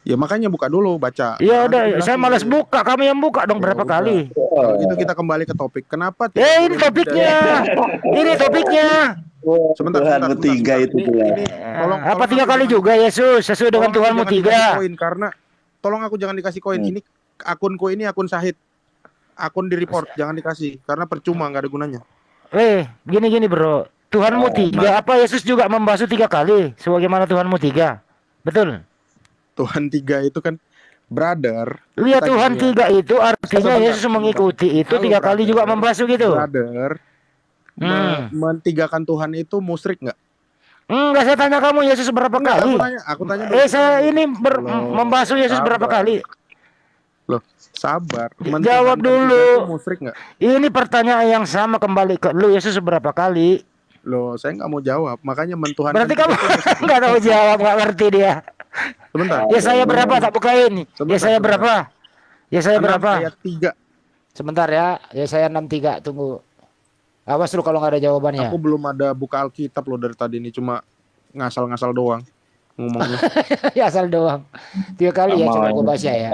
Ya makanya buka dulu, baca. Ya Nanti udah, jelasin saya malas dulu. buka. Kami yang buka dong Ya berapa udah. kali? Kalau gitu kita kembali ke topik. Kenapa tidak Ini boleh topiknya. Ini topiknya. Sebentar, Tuhanmu sebentar, 3 sebentar. itu Ini, dia. tolong Apa aku 3 kali jangan- juga Yesus sesuai dengan tolong aku Tuhanmu jangan dikasih 3. koin, karena tolong aku jangan dikasih koin. Ini akunku ini akun Syahid. Akun di report jangan dikasih karena percuma, nggak ada gunanya. Gini bro. Tuhanmu 3. Apa Yesus juga membasuh 3 kali? Sebagaimana Tuhanmu 3. Betul. Tuhan 3 itu kan brother. Lihat Kita Tuhan gini 3 itu artinya Sebentar, Yesus mengikuti itu Halo, 3 kali brother. juga membasuh gitu. Brother, mentigakan Tuhan itu musyrik nggak? Enggak, saya tanya kamu Yesus berapa Enggak, kali? aku tanya. Saya ini Loh, membasuh Yesus berapa sabar. kali? Loh, sabar. Jawab Mentigakan dulu. 3 itu musyrik nggak? Ini pertanyaan yang sama kembali ke lu, Yesus berapa kali? Loh, saya nggak mau jawab. Makanya mentuhankan. Berarti 3 kamu itu musyrik. nggak tahu jawab, nggak ngerti dia. Sebentar. Ya saya berapa tak bukain? Ya saya berapa? Ya saya 6 berapa? ayat 3. Sebentar ya. Ya saya 63, tunggu. Awas lu kalau nggak ada jawabannya. Aku belum ada buka Alkitab loh dari tadi ini, cuma ngasal-ngasal doang ngomongnya. Ya asal doang. 3 kali ya coba gua baca ya.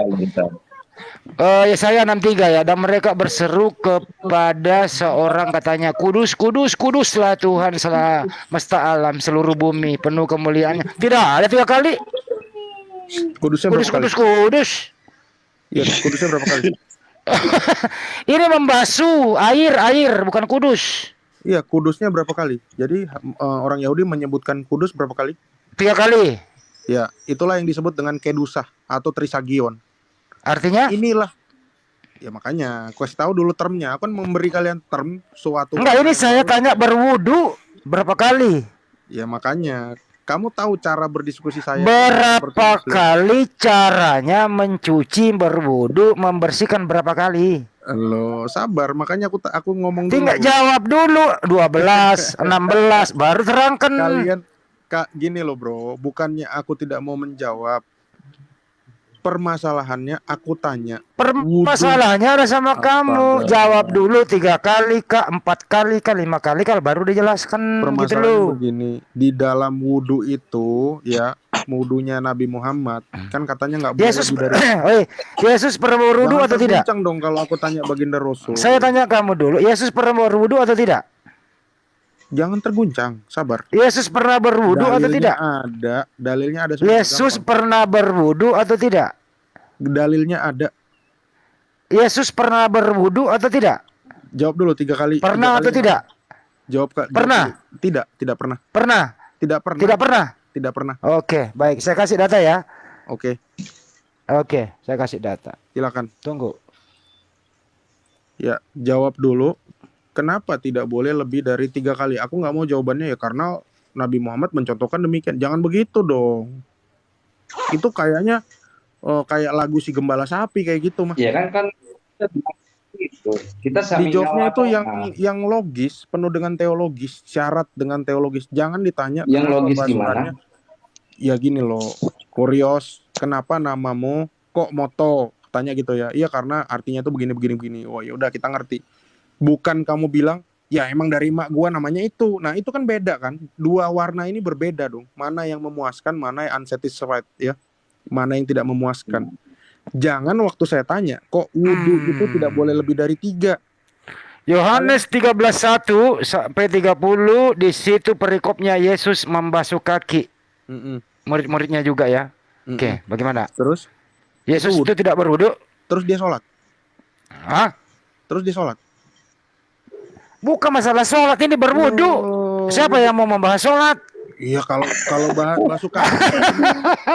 Ya saya 63 ya. Dan mereka berseru kepada seorang, katanya, kudus, kudus, kuduslah Tuhan semesta alam, seluruh bumi penuh kemuliaannya. Tidak ada 3 kali. Kudusnya Kudus, berapa kali? kudus, kudus. Iya, kudusnya berapa kali? Ini membasuh air bukan kudus. Iya, kudusnya berapa kali? Jadi orang Yahudi menyebutkan kudus berapa kali? 3 kali. Ya, itulah yang disebut dengan kedusah atau trisagion. Artinya? Inilah. Ya makanya, aku kasih tahu dulu termnya. Aku kan memberi kalian term suatu. Enggak, ini saya tanya berwudu. Berapa kali? Ya makanya kamu tahu cara berdiskusi saya seperti Berapa Muslim. kali caranya mencuci, berwudu, membersihkan berapa kali? Lo sabar, makanya aku ngomong dulu. Tinggal jawab dulu 12, 16 baru terangkan. Kalian gini loh bro, bukannya aku tidak mau menjawab. Permasalahannya aku tanya. Permasalahannya ada sama kamu. Jawab dulu 3 kali kak, 4 kali kak, 5 kali kak, baru dijelaskan gitu Permasalahannya loh. begini, di dalam wudhu itu ya, wudhunya Nabi Muhammad kan katanya nggak boleh Yesus, lebih dari. Yesus pernah berwudu atau tidak? Jangan dong kalau aku tanya baginda Rasul. Saya tanya kamu dulu, Yesus pernah berwudu atau tidak? Jangan terguncang, sabar. Yesus pernah berwudu atau tidak? Dalilnya ada. Yesus pernah berwudu atau tidak? Dalilnya ada. Yesus pernah berwudu atau tidak? Jawab dulu 3 kali. Pernah atau tidak? Jawab Kak. Pernah? Tidak pernah. Pernah? Tidak pernah. Tidak pernah? Tidak pernah. Oke, baik. Saya kasih data ya. Oke, Oke, saya kasih data. silakan. Tunggu. Ya, jawab dulu. Kenapa tidak boleh lebih dari 3 kali? Aku nggak mau jawabannya ya karena Nabi Muhammad mencontohkan demikian. Jangan begitu dong. Itu kayaknya kayak lagu si gembala sapi kayak gitu mah. Ya kan itu. Kita Dijawabnya itu yang logis, penuh dengan teologis, syarat dengan teologis. Jangan ditanya yang kenapa logis basurannya. gimana? Ya gini loh, Kurios, kenapa namamu kok Moto? Tanya gitu ya. Iya karena artinya tuh begini. Oh ya udah kita ngerti. Bukan kamu bilang ya emang dari mak gua namanya itu. Nah itu kan beda kan. 2 warna ini berbeda dong. Mana yang memuaskan, mana yang unsatisfied ya. Mana yang tidak memuaskan. Jangan waktu saya tanya, kok wudhu itu tidak boleh lebih dari 3. Yohanes 13:1 sampai 30, di situ perikopnya Yesus membasuh kaki murid-muridnya juga ya. Oke, bagaimana? Terus Yesus itu tidak berwudu? Terus dia sholat. Hah? Terus dia sholat. Bukan masalah sholat, ini berwudu. Siapa yang mau membahas sholat? Iya kalau basuh kaki,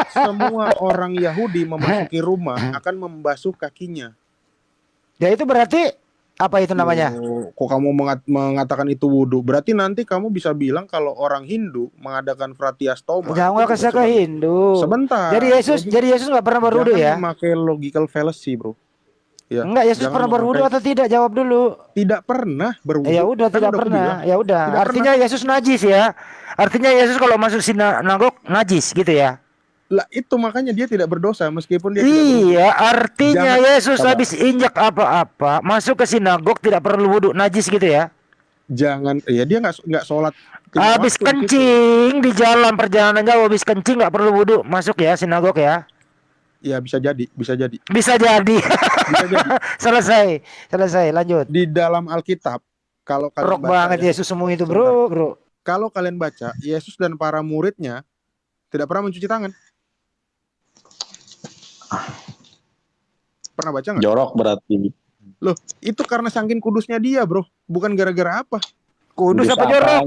semua orang Yahudi memasuki rumah akan membasuh kakinya. Ya itu berarti apa itu namanya? Kok kamu mengatakan itu wudhu? Berarti nanti kamu bisa bilang kalau orang Hindu mengadakan Fratiastoma. Jangan kasih ke Hindu. Sebentar. Jadi Yesus nggak pernah berwudu ya? Jangan memakai logical fallacy, bro. Ya, enggak, Yesus pernah berwudu atau tidak? Jawab dulu. Tidak pernah berwudu. Ya udah, tidak pernah. Ya udah. Artinya Yesus najis ya. Artinya Yesus kalau masuk sinagog najis gitu ya. Lah itu makanya dia tidak berdosa meskipun dia iya, artinya Yesus habis injak apa-apa masuk ke sinagog tidak perlu wudu, najis gitu ya. Jangan, ya dia nggak sholat. Habis kencing di jalan perjalanan jauh, habis kencing nggak perlu wudu, masuk ya sinagog ya. Ya bisa jadi. Bisa jadi. Bisa jadi. Selesai, lanjut. Di dalam Alkitab, kalau kalian baca banget Yesus semua itu, bro. Kalau kalian baca, Yesus dan para muridnya tidak pernah mencuci tangan. Pernah baca nggak? Jorok berarti. Loh, itu karena saking kudusnya dia, bro. Bukan gara-gara apa. Kudus apa jorok?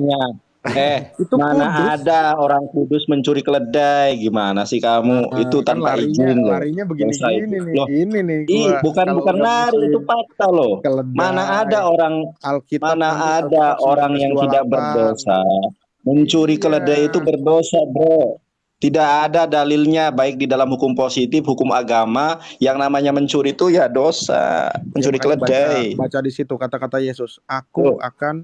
Itu mana kudus. Ada orang kudus mencuri keledai, gimana sih kamu? Itu tanpa izin loh. Larinya begini-gini nih. Loh. Ini nih. Bukan lari, itu fakta loh. Keledai, mana ada orang Alkitab, mana ada orang yang tidak berdosa mencuri keledai itu berdosa, bro. Tidak ada dalilnya baik di dalam hukum positif, hukum agama yang namanya mencuri itu ya dosa. Mencuri keledai. Baca di situ kata-kata Yesus.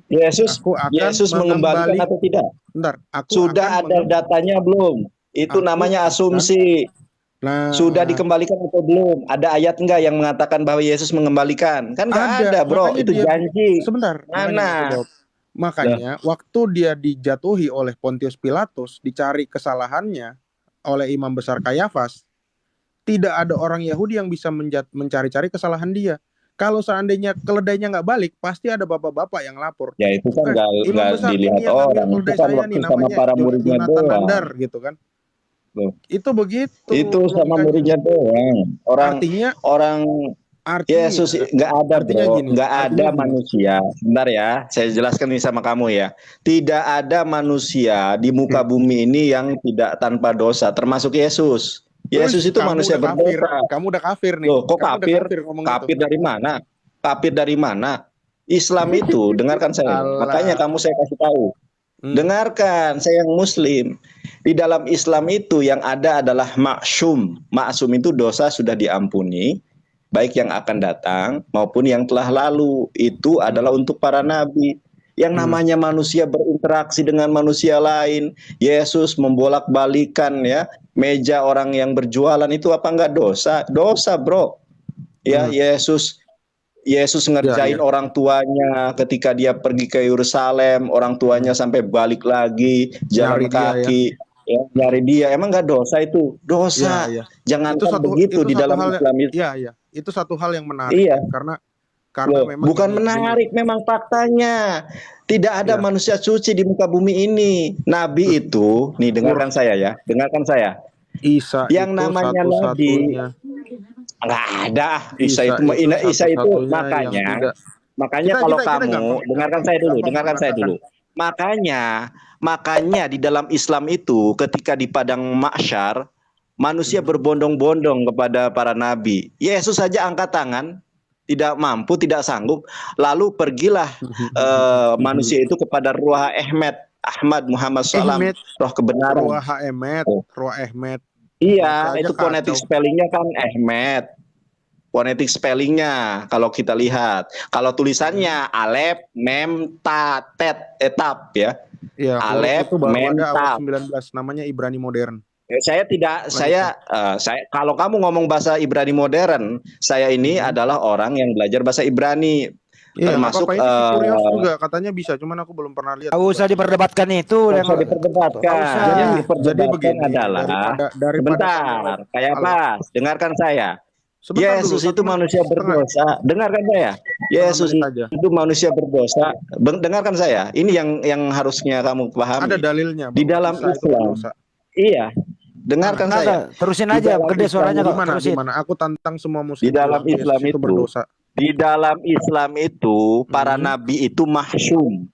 Yesus mengembalikan atau tidak? Bentar, sudah ada datanya belum? Itu namanya asumsi. Nah, sudah dikembalikan atau belum? Ada ayat enggak yang mengatakan bahwa Yesus mengembalikan? Kan enggak ada, bro. Itu janji. Sebentar. Mana? Makanya waktu dia dijatuhi oleh Pontius Pilatus, dicari kesalahannya oleh imam besar Kayafas, tidak ada orang Yahudi yang bisa mencari-cari kesalahan dia. Kalau seandainya keledainya nggak balik, pasti ada bapak-bapak yang lapor. Ya itu kan nggak dilihat orang, itu kan waktu sama para muridnya doang. Gitu kan. Itu begitu. Itu sama muridnya doang. Artinya, Yesus nggak ada, bro. Nggak ada manusia. Sebentar ya, saya jelaskan ini sama kamu ya. Tidak ada manusia di muka bumi ini yang tidak tanpa dosa, termasuk Yesus. Yesus itu manusia berdosa. Kamu udah kafir nih. Loh, kok kafir? Kafir dari mana? Kafir dari mana? Islam itu, dengarkan saya. Makanya saya kasih tahu. Dengarkan, saya yang Muslim. Di dalam Islam itu yang ada adalah maksum. Maksum itu dosa sudah diampuni, baik yang akan datang maupun yang telah lalu. Itu adalah untuk para nabi. Yang namanya manusia berinteraksi dengan manusia lain, Yesus membolak-balikan ya meja orang yang berjualan, itu apa enggak dosa? Dosa, bro. Ya, Yesus ngerjain orang tuanya ketika dia pergi ke Yerusalem, orang tuanya sampai balik lagi jalan Nyari dia, kaki ya, nyari dia. Emang nggak dosa itu? Dosa. Jangan begitu di dalam Islam itu. Iya. Itu satu hal yang menarik. Iya. Karena memang bukan menarik, memang faktanya. Tidak ada manusia suci di muka bumi ini. Nabi itu, nih dengarkan saya ya, dengarkan saya. Isa yang itu namanya Nabi nggak ada. Isa itu makanya kalau kamu dengarkan saya dulu. Makanya di dalam Islam itu ketika di padang mahsyar manusia berbondong-bondong kepada para nabi. Yesus saja angkat tangan, tidak mampu, tidak sanggup. Lalu pergilah manusia itu kepada Ruah Ahmad Muhammad SAW, roh kebenaran. Ruah Ahmad. Iya, itu fonetik spellingnya kan Ahmed. Fonetik spellingnya kalau kita lihat. Kalau tulisannya Alef, Mem, Ta, Tet, Etap ya. Iya, Alef, Mem, Ta. 19 namanya Ibrani modern. Saya kalau kamu ngomong bahasa Ibrani modern, saya ini adalah orang yang belajar bahasa Ibrani. Iya, termasuk Kurios juga katanya bisa, cuman aku belum pernah lihat. Nggak usah diperdebatkan itu. Nggak usah diperdebatkan. Jadi begini adalah sebentar, kayak apa? Dengarkan saya. Yesus itu manusia berdosa. Dengarkan saya. Yesus itu manusia berdosa. Dengarkan saya. Ini yang harusnya kamu pahami. Ada dalilnya. Di dalam Islam. Iya. Dengarkan saya. Terusin aja, gede suaranya kok. Gimana? Aku tantang semua muslim. Di dalam Islam itu berdosa. Di dalam Islam itu para nabi itu maksum.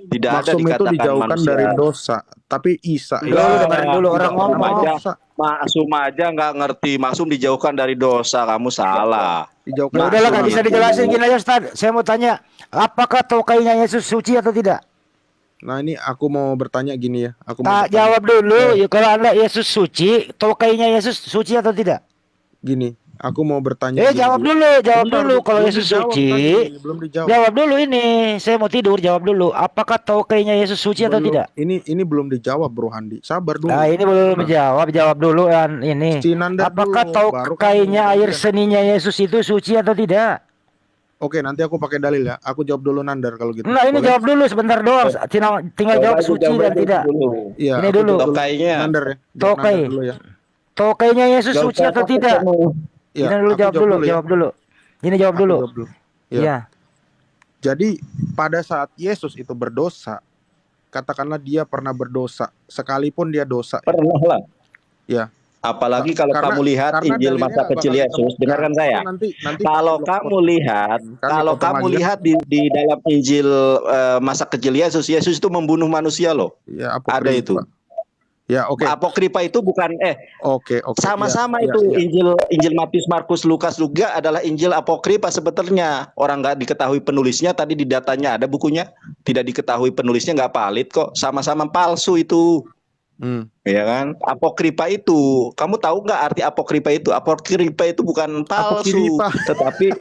Tidak ada dikatakan itu dijauhkan manusia dari dosa. Tapi Isa dengerin dulu orang ngomong. Maksum aja nggak ngerti. Maksum dijauhkan dari dosa, kamu salah. Udah lah, nggak bisa dijelasin gini aja Ustaz. Saya mau tanya, apakah tokainya Yesus suci atau tidak? Nah ini aku mau bertanya gini ya. Jawab dulu. Kalau Anda Yesus suci, tokainya Yesus suci atau tidak? Gini, aku mau bertanya. Jawab dulu. Kalau Yesus suci, belum dijawab. Jawab dulu ini. Saya mau tidur. Jawab dulu. Apakah tokainya Yesus suci atau tidak? Ini belum dijawab, Bro Handi. Sabar dulu. Nah, ini belum menjawab. Jawab dulu ini. Apakah tokainya air seninya Yesus itu suci atau tidak? Oke, nanti aku pakai dalil ya. Aku jawab dulu Nandar kalau gitu. Nah, ini jawab dulu sebentar doang. Tinggal jawab suci dan tidak. Iya, ini dulu. Tokainya. Nandar ya. Tokai. Tokainya Yesus suci atau tidak? Ya, ini dulu jawab dulu. Ini jawab dulu. Ya. Jadi pada saat Yesus itu berdosa, katakanlah dia pernah berdosa, sekalipun dia dosa. Pernah lah. Ya. Apalagi kalau kamu lihat Injil masa kecil Yesus, dengarkan saya. Kalau kamu lihat di dalam Injil masa kecil Yesus itu membunuh manusia loh. Ya, ada itu. Ya, oke. Apokripa itu bukan Oke. Sama-sama itu Injil Matius, Markus, Lukas juga adalah Injil apokripa sebetulnya. Orang nggak diketahui penulisnya, tadi di datanya ada bukunya. Tidak diketahui penulisnya, nggak valid kok. Sama-sama palsu itu. Ya kan? Apokripa itu, kamu tahu nggak arti apokripa itu? Apokripa itu bukan palsu, tetapi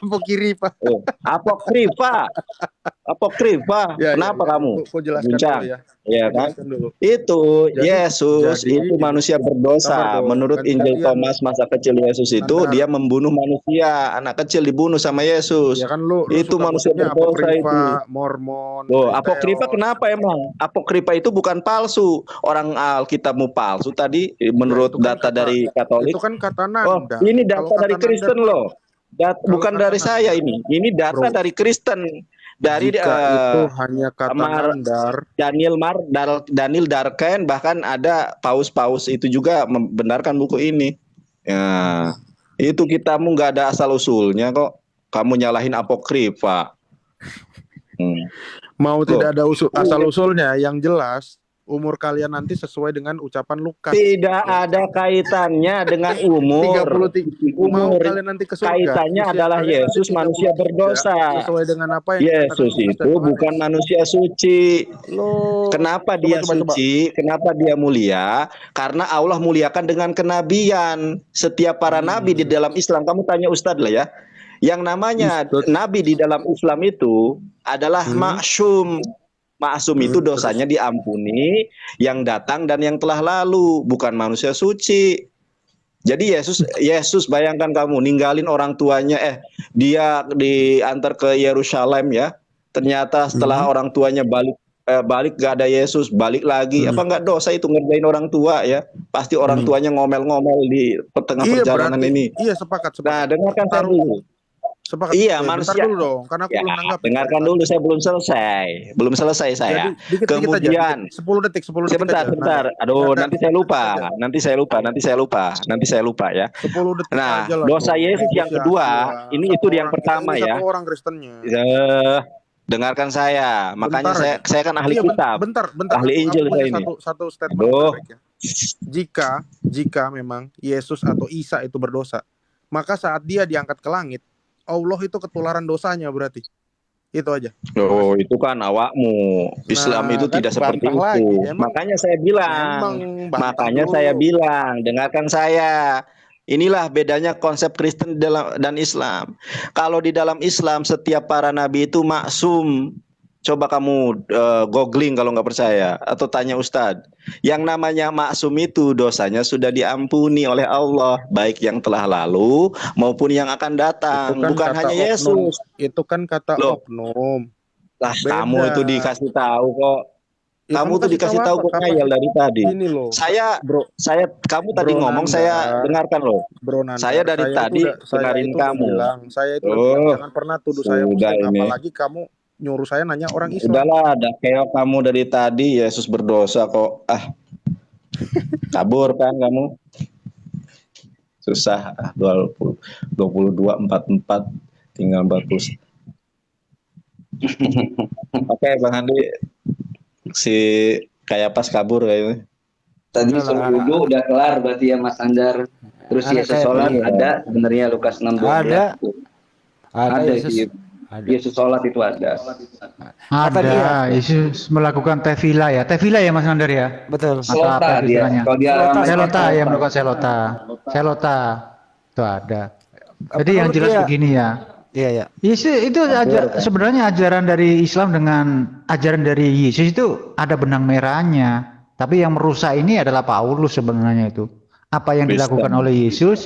apokripa. Kenapa kamu? Jelaskan dulu ya kan? Itu Yesus itu manusia berdosa. Menurut Injil Thomas masa kecil Yesus itu dia membunuh manusia, anak kecil dibunuh sama Yesus. Ya kan, itu manusia berdosa itu. Mormon. Apokripa kenapa emang? Apokripa itu bukan palsu. Orang Alkitabmu palsu tadi menurut data dari Katolik. Itu kan kata Nanda. Ini data dari Kristen loh. Bukan dari saya ini. Ini data dari Kristen. Dari itu hanya kata Nandar. Daniel Darken, bahkan ada paus-paus itu juga membenarkan buku ini. Ya, itu kitabmu nggak ada asal usulnya kok. Kamu nyalahin apokrifa. Mau tidak ada asal usulnya, yang jelas Umur kalian nanti sesuai dengan ucapan Lukas. Tidak ada kaitannya dengan umur. 33. Mau Umur kalian nanti ke surga. kaitannya usia adalah kalian nanti Yesus manusia 33, berdosa. Sesuai dengan apa yang dikatakan Yesus Lukas dan itu Yohanes. bukan manusia suci. Lo Kenapa dia suci? Kenapa dia mulia? Karena Allah muliakan dengan kenabian. Setiap para nabi di dalam Islam, kamu tanya Ustadz lah ya. Yang namanya nabi di dalam Islam itu adalah maksum. Maksum itu dosanya diampuni, yang datang dan yang telah lalu, bukan manusia suci. Jadi Yesus bayangkan kamu ninggalin orang tuanya, dia diantar ke Yerusalem ya. Ternyata setelah orang tuanya balik gak ada Yesus, balik lagi. Apa nggak dosa itu ngerjain orang tua ya? Pasti orang tuanya ngomel-ngomel di tengah perjalanan ini. Iya, sepakat. Nah, dengarkan saya dulu. Sepakat. Iya, Bentar manusia. dulu dong, karena aku Ya, belum nanggap. dengarkan dulu, saya belum selesai. Belum selesai saya. Jadi, dikit-dikit Kemudian aja, 10 detik sebentar, aja. sebentar. Aduh, nanti saya lupa ya. 10 detik Nah, aja lah. dosa Yesus yang kedua, ini itu yang pertama ya. Satu orang Kristennya. Dengarkan saya. Makanya Bentar saya kan ahli kitab. Bentar. Ahli Injil Aku saya punya ini. satu statement menarik ya. Jika memang Yesus atau Isa itu berdosa, maka saat dia diangkat ke langit, Allah itu ketularan dosanya berarti. Itu aja. Oh, itu kan awakmu. Islam itu kan tidak seperti itu. bantah lagi. Makanya saya bilang, dengarkan saya. Inilah bedanya konsep Kristen dan Islam. Kalau di dalam Islam setiap para nabi itu maksum. Coba kamu googling kalau nggak percaya atau tanya Ustadz. Yang namanya maksum itu dosanya sudah diampuni oleh Allah, baik yang telah lalu maupun yang akan datang. Bukan hanya Yesus. Itu kan kata oknum. Lah, kamu itu dikasih tahu kok. Ya, kamu tuh dikasih tahu kok ngayal dari tadi. Ini loh. Kamu tadi ngomong saya dengarkan loh. Saya dari tadi dengerin kamu. Saya itu jangan pernah tuduh saya Muslim, apalagi kamu nyuruh saya nanya orang Islam. Udahlah, ada keok kamu dari tadi. Yesus berdosa kok. Kabur kan kamu. Susah. 22 44 tinggal 40. Oke, Bang Andi. Si kayak pas kabur kayaknya. Tadi dulu udah kelar berarti ya Mas Andar. Terus Yesus sholat ada sebenarnya Lukas 6 Ada Yesus sholat itu ada. Ada. Yesus melakukan tefila ya. Tefila ya Mas Andar ya. Betul. Selota dia. Kalau dia selota ya melakukan selota. Selota itu ada. Jadi yang jelas begini ya. Iya. Yesus itu sebenarnya ajaran dari Islam dengan ajaran dari Yesus itu ada benang merahnya. Tapi yang merusak ini adalah Paulus sebenarnya itu. Apa yang dilakukan oleh Yesus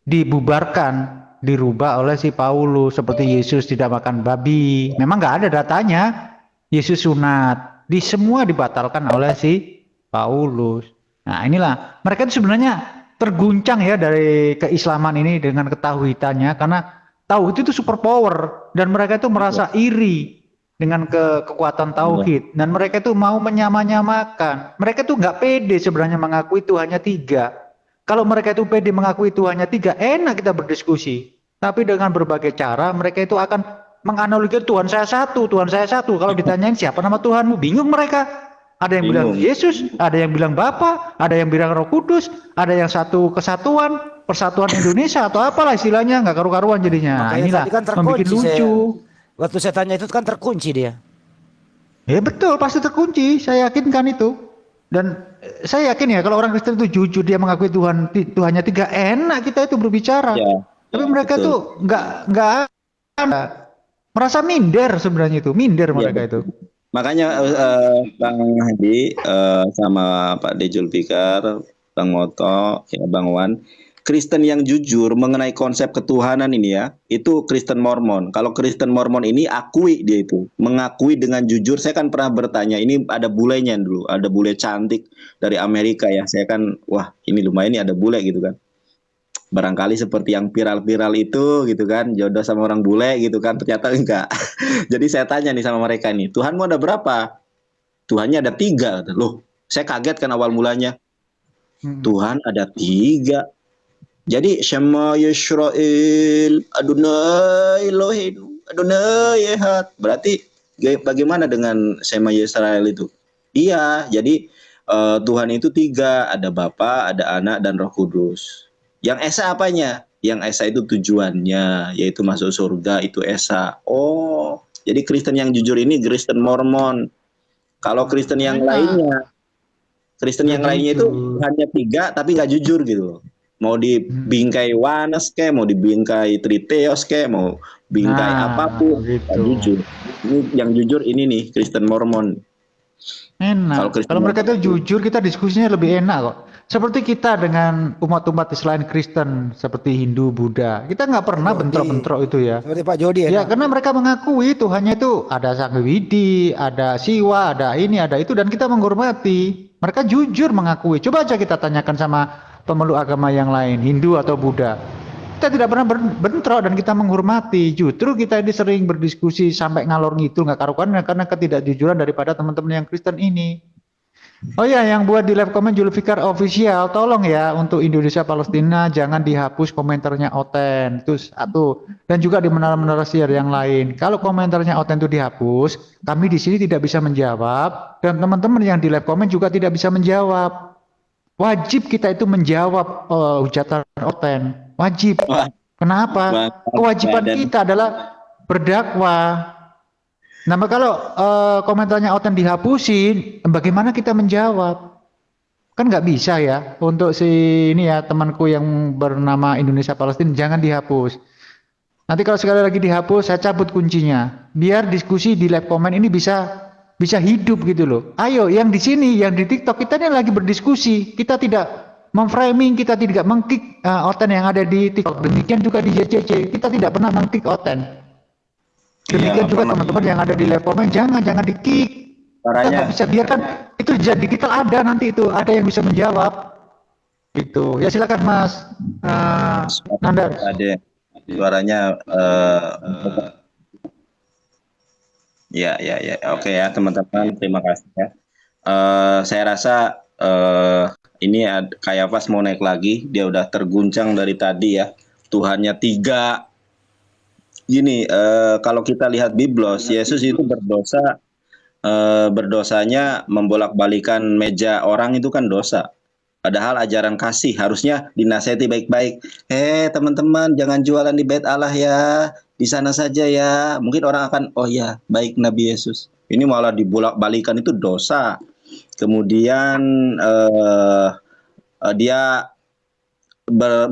dibubarkan, dirubah oleh si Paulus. Seperti Yesus tidak makan babi. Memang nggak ada datanya. Yesus sunat. Semua dibatalkan oleh si Paulus. Nah inilah. Mereka itu sebenarnya terguncang ya dari keislaman ini dengan ketauhidannya. Karena tauhid itu super power. Dan mereka itu merasa iri dengan kekuatan tauhid. Dan mereka itu mau menyamakan. Mereka itu nggak pede sebenarnya mengakui Tuhannya 3. Kalau mereka itu pede mengakui Tuhannya 3, enak kita berdiskusi. Tapi dengan berbagai cara mereka itu akan menganalogikan Tuhan saya satu. Kalau ditanyain siapa nama Tuhanmu, bingung mereka. Ada yang bilang Yesus, ada yang bilang Bapa, ada yang bilang Roh Kudus, ada yang satu kesatuan, persatuan Indonesia atau apalah istilahnya, nggak karu-karuan jadinya. Nah, inilah kan membuat lucu. Waktu saya tanya itu kan terkunci dia. Ya betul, pasti terkunci. Saya yakinkan itu. Dan saya yakin ya kalau orang Kristen itu jujur dia mengakui Tuhannya 3, enak kita itu berbicara. Ya, tapi mereka tuh nggak merasa minder sebenarnya itu, mereka itu. Makanya Bang Hadi sama Pak Dejul Fikar, Bang Moto, ya Bang Wan, Kristen yang jujur mengenai konsep ketuhanan ini ya, itu Kristen Mormon. Kalau Kristen Mormon ini akui dia itu, mengakui dengan jujur. Saya kan pernah bertanya, ini ada bulenya dulu, ada bule cantik dari Amerika ya. Saya kan, wah ini lumayan nih ada bule gitu kan. Barangkali seperti yang viral-viral itu gitu kan, jodoh sama orang bule gitu kan, ternyata enggak. Jadi saya tanya nih sama mereka nih, Tuhanmu ada berapa? Tuhannya ada 3. Loh, saya kaget kan awal mulanya. Tuhan ada 3. Jadi Shema Yisrael Adonai Elohim Adonai Ehad. Berarti bagaimana dengan Shema Yisrael itu? Iya, jadi Tuhan itu tiga, ada Bapa, ada Anak, dan Roh Kudus. Yang esa apanya? Yang esa itu tujuannya, yaitu masuk surga, itu esa. Oh, jadi Kristen yang jujur ini Kristen Mormon. Kalau Kristen yang lainnya, itu hanya tiga tapi nggak jujur gitu. Mau dibingkai Wanes kayak, mau dibingkai Triteos kayak, mau bingkai apapun, nggak jujur. Ini yang jujur ini nih Kristen Mormon. Enak. Kalau mereka itu jujur, kita diskusinya lebih enak kok. Seperti kita dengan umat-umat selain Kristen, seperti Hindu, Buddha. Kita nggak pernah bentrok-bentrok itu ya. Seperti Pak Jody ya. Karena mereka mengakui Tuhannya itu ada Sang Widi, ada Siwa, ada ini, ada itu, dan kita menghormati. Mereka jujur mengakui. Coba aja kita tanyakan sama pemeluk agama yang lain, Hindu atau Buddha. Kita tidak pernah bentrok dan kita menghormati. Justru kita ini sering berdiskusi sampai ngalor ngidul nggak karuan karena ketidakjujuran daripada teman-teman yang Kristen ini. Oh ya, yang buat di live comment Julfikar Official, tolong ya untuk Indonesia Palestina jangan dihapus komentarnya Oten. Itu satu. Dan juga di menara-menara siar yang lain. Kalau komentarnya Oten itu dihapus, kami di sini tidak bisa menjawab dan teman-teman yang di live comment juga tidak bisa menjawab. Wajib kita itu menjawab hujatan Oten. Wajib. Kenapa? Kewajiban kita adalah berdakwah. Nah, kalau komentarnya Oten dihapusin, bagaimana kita menjawab? Kan nggak bisa ya. Untuk si ini ya temanku yang bernama Indonesia Palestina, jangan dihapus. Nanti kalau sekali lagi dihapus, saya cabut kuncinya. Biar diskusi di live comment ini bisa hidup gitu loh. Ayo, yang di sini, yang di TikTok, kita ini lagi berdiskusi. Kita tidak memframing, kita tidak mengkick Oten yang ada di TikTok. Demikian juga di JCC, kita tidak pernah mengkick Oten. Demikian juga teman-teman yang ada di live comment, jangan di-kick. Kita nggak bisa biarkan itu jadi digital, ada nanti itu, ada yang bisa menjawab. Gitu. Ya silakan Mas Nandar. Ada suaranya ya. Oke ya teman-teman, terima kasih ya. Saya rasa ini Kayafas mau naik lagi, dia udah terguncang dari tadi ya. Tuhannya tiga. Gini, kalau kita lihat Biblos, Yesus itu berdosa, berdosanya membolak-balikan meja orang itu kan dosa. Padahal ajaran kasih harusnya dinasihati baik-baik. Teman-teman jangan jualan di bait Allah ya, di sana saja ya. Mungkin orang akan, oh ya baik Nabi Yesus. Ini malah dibolak-balikan, itu dosa. Kemudian dia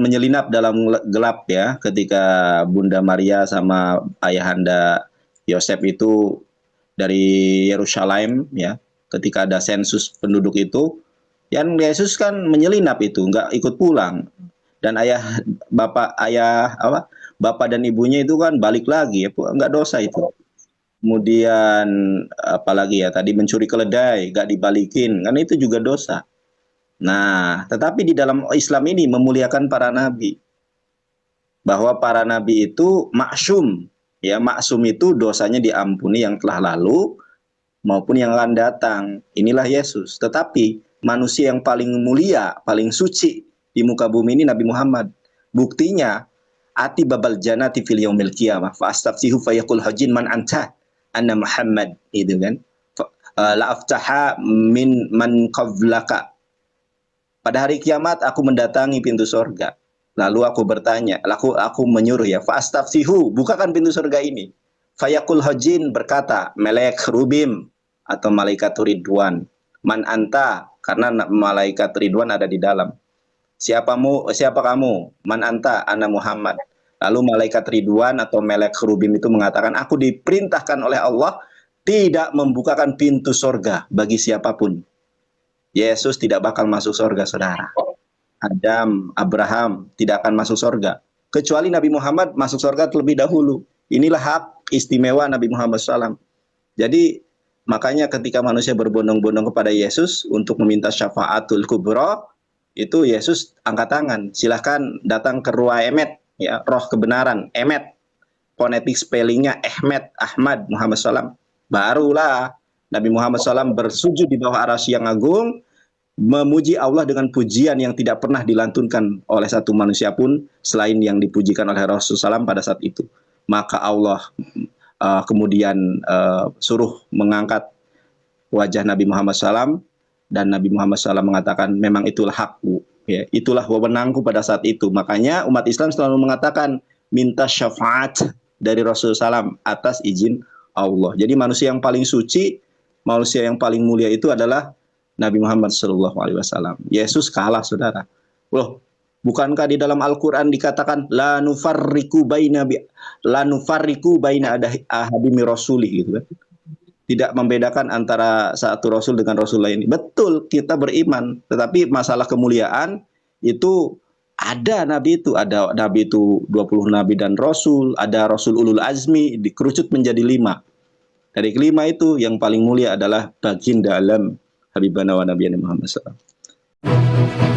menyelinap dalam gelap ya, ketika Bunda Maria sama ayahanda Yosef itu dari Yerusalem ya, ketika ada sensus penduduk itu, yang Yesus kan menyelinap itu, nggak ikut pulang, dan bapak dan ibunya itu kan balik lagi ya, nggak dosa itu. Kemudian apalagi ya tadi, mencuri keledai nggak dibalikin, kan itu juga dosa. Nah, tetapi di dalam Islam ini memuliakan para nabi. Bahwa para nabi itu maksum. Ya, maksum itu dosanya diampuni yang telah lalu maupun yang akan datang. Inilah Yesus. Tetapi manusia yang paling mulia, paling suci di muka bumi ini Nabi Muhammad. Buktinya, ati babal janati fil yaumil qiyamah fa astafsihu fayaqul hajin man anta anna Muhammad, itu kan. La aftaha min man qablaka. Pada hari kiamat aku mendatangi pintu surga. Lalu aku bertanya, aku menyuruh ya, fa'astafsihu, bukakan pintu surga ini. Fayaqul hajin, berkata, melek rubim atau malaikat Ridwan. Man anta, karena malaikat Ridwan ada di dalam. Siapa kamu? Man anta, ana Muhammad. Lalu malaikat Ridwan atau melek rubim itu mengatakan, aku diperintahkan oleh Allah tidak membukakan pintu surga bagi siapapun. Yesus tidak bakal masuk surga, saudara. Adam, Abraham tidak akan masuk surga. Kecuali Nabi Muhammad masuk surga terlebih dahulu. Inilah hak istimewa Nabi Muhammad SAW. Jadi makanya ketika manusia berbondong-bondong kepada Yesus untuk meminta syafaatul kubra, itu Yesus angkat tangan. Silahkan datang ke Ruah Emet, ya, roh kebenaran, Emet. Fonetik spellingnya Ahmad Muhammad SAW. Barulah Nabi Muhammad SAW bersujud di bawah arasy yang agung, memuji Allah dengan pujian yang tidak pernah dilantunkan oleh satu manusia pun selain yang dipujikan oleh Rasulullah SAW pada saat itu. Maka Allah kemudian suruh mengangkat wajah Nabi Muhammad SAW dan Nabi Muhammad SAW mengatakan memang itulah hakku, ya, itulah wewenangku pada saat itu. Makanya umat Islam selalu mengatakan minta syafaat dari Rasulullah SAW atas izin Allah. Jadi manusia yang paling suci, manusia yang paling mulia itu adalah Nabi Muhammad SAW. Yesus kalah, saudara. Loh, bukankah di dalam Al-Quran dikatakan la nufarriku baina ahadimi rasuli, gitu kan? Tidak membedakan antara satu rasul dengan rasul lain. Betul, kita beriman, tetapi masalah kemuliaan itu ada nabi itu 20 nabi dan rasul, ada rasul ulul azmi dikerucut menjadi 5. Dari kelima itu yang paling mulia adalah baginda alam Habibana wa Nabiyana Muhammad SAW.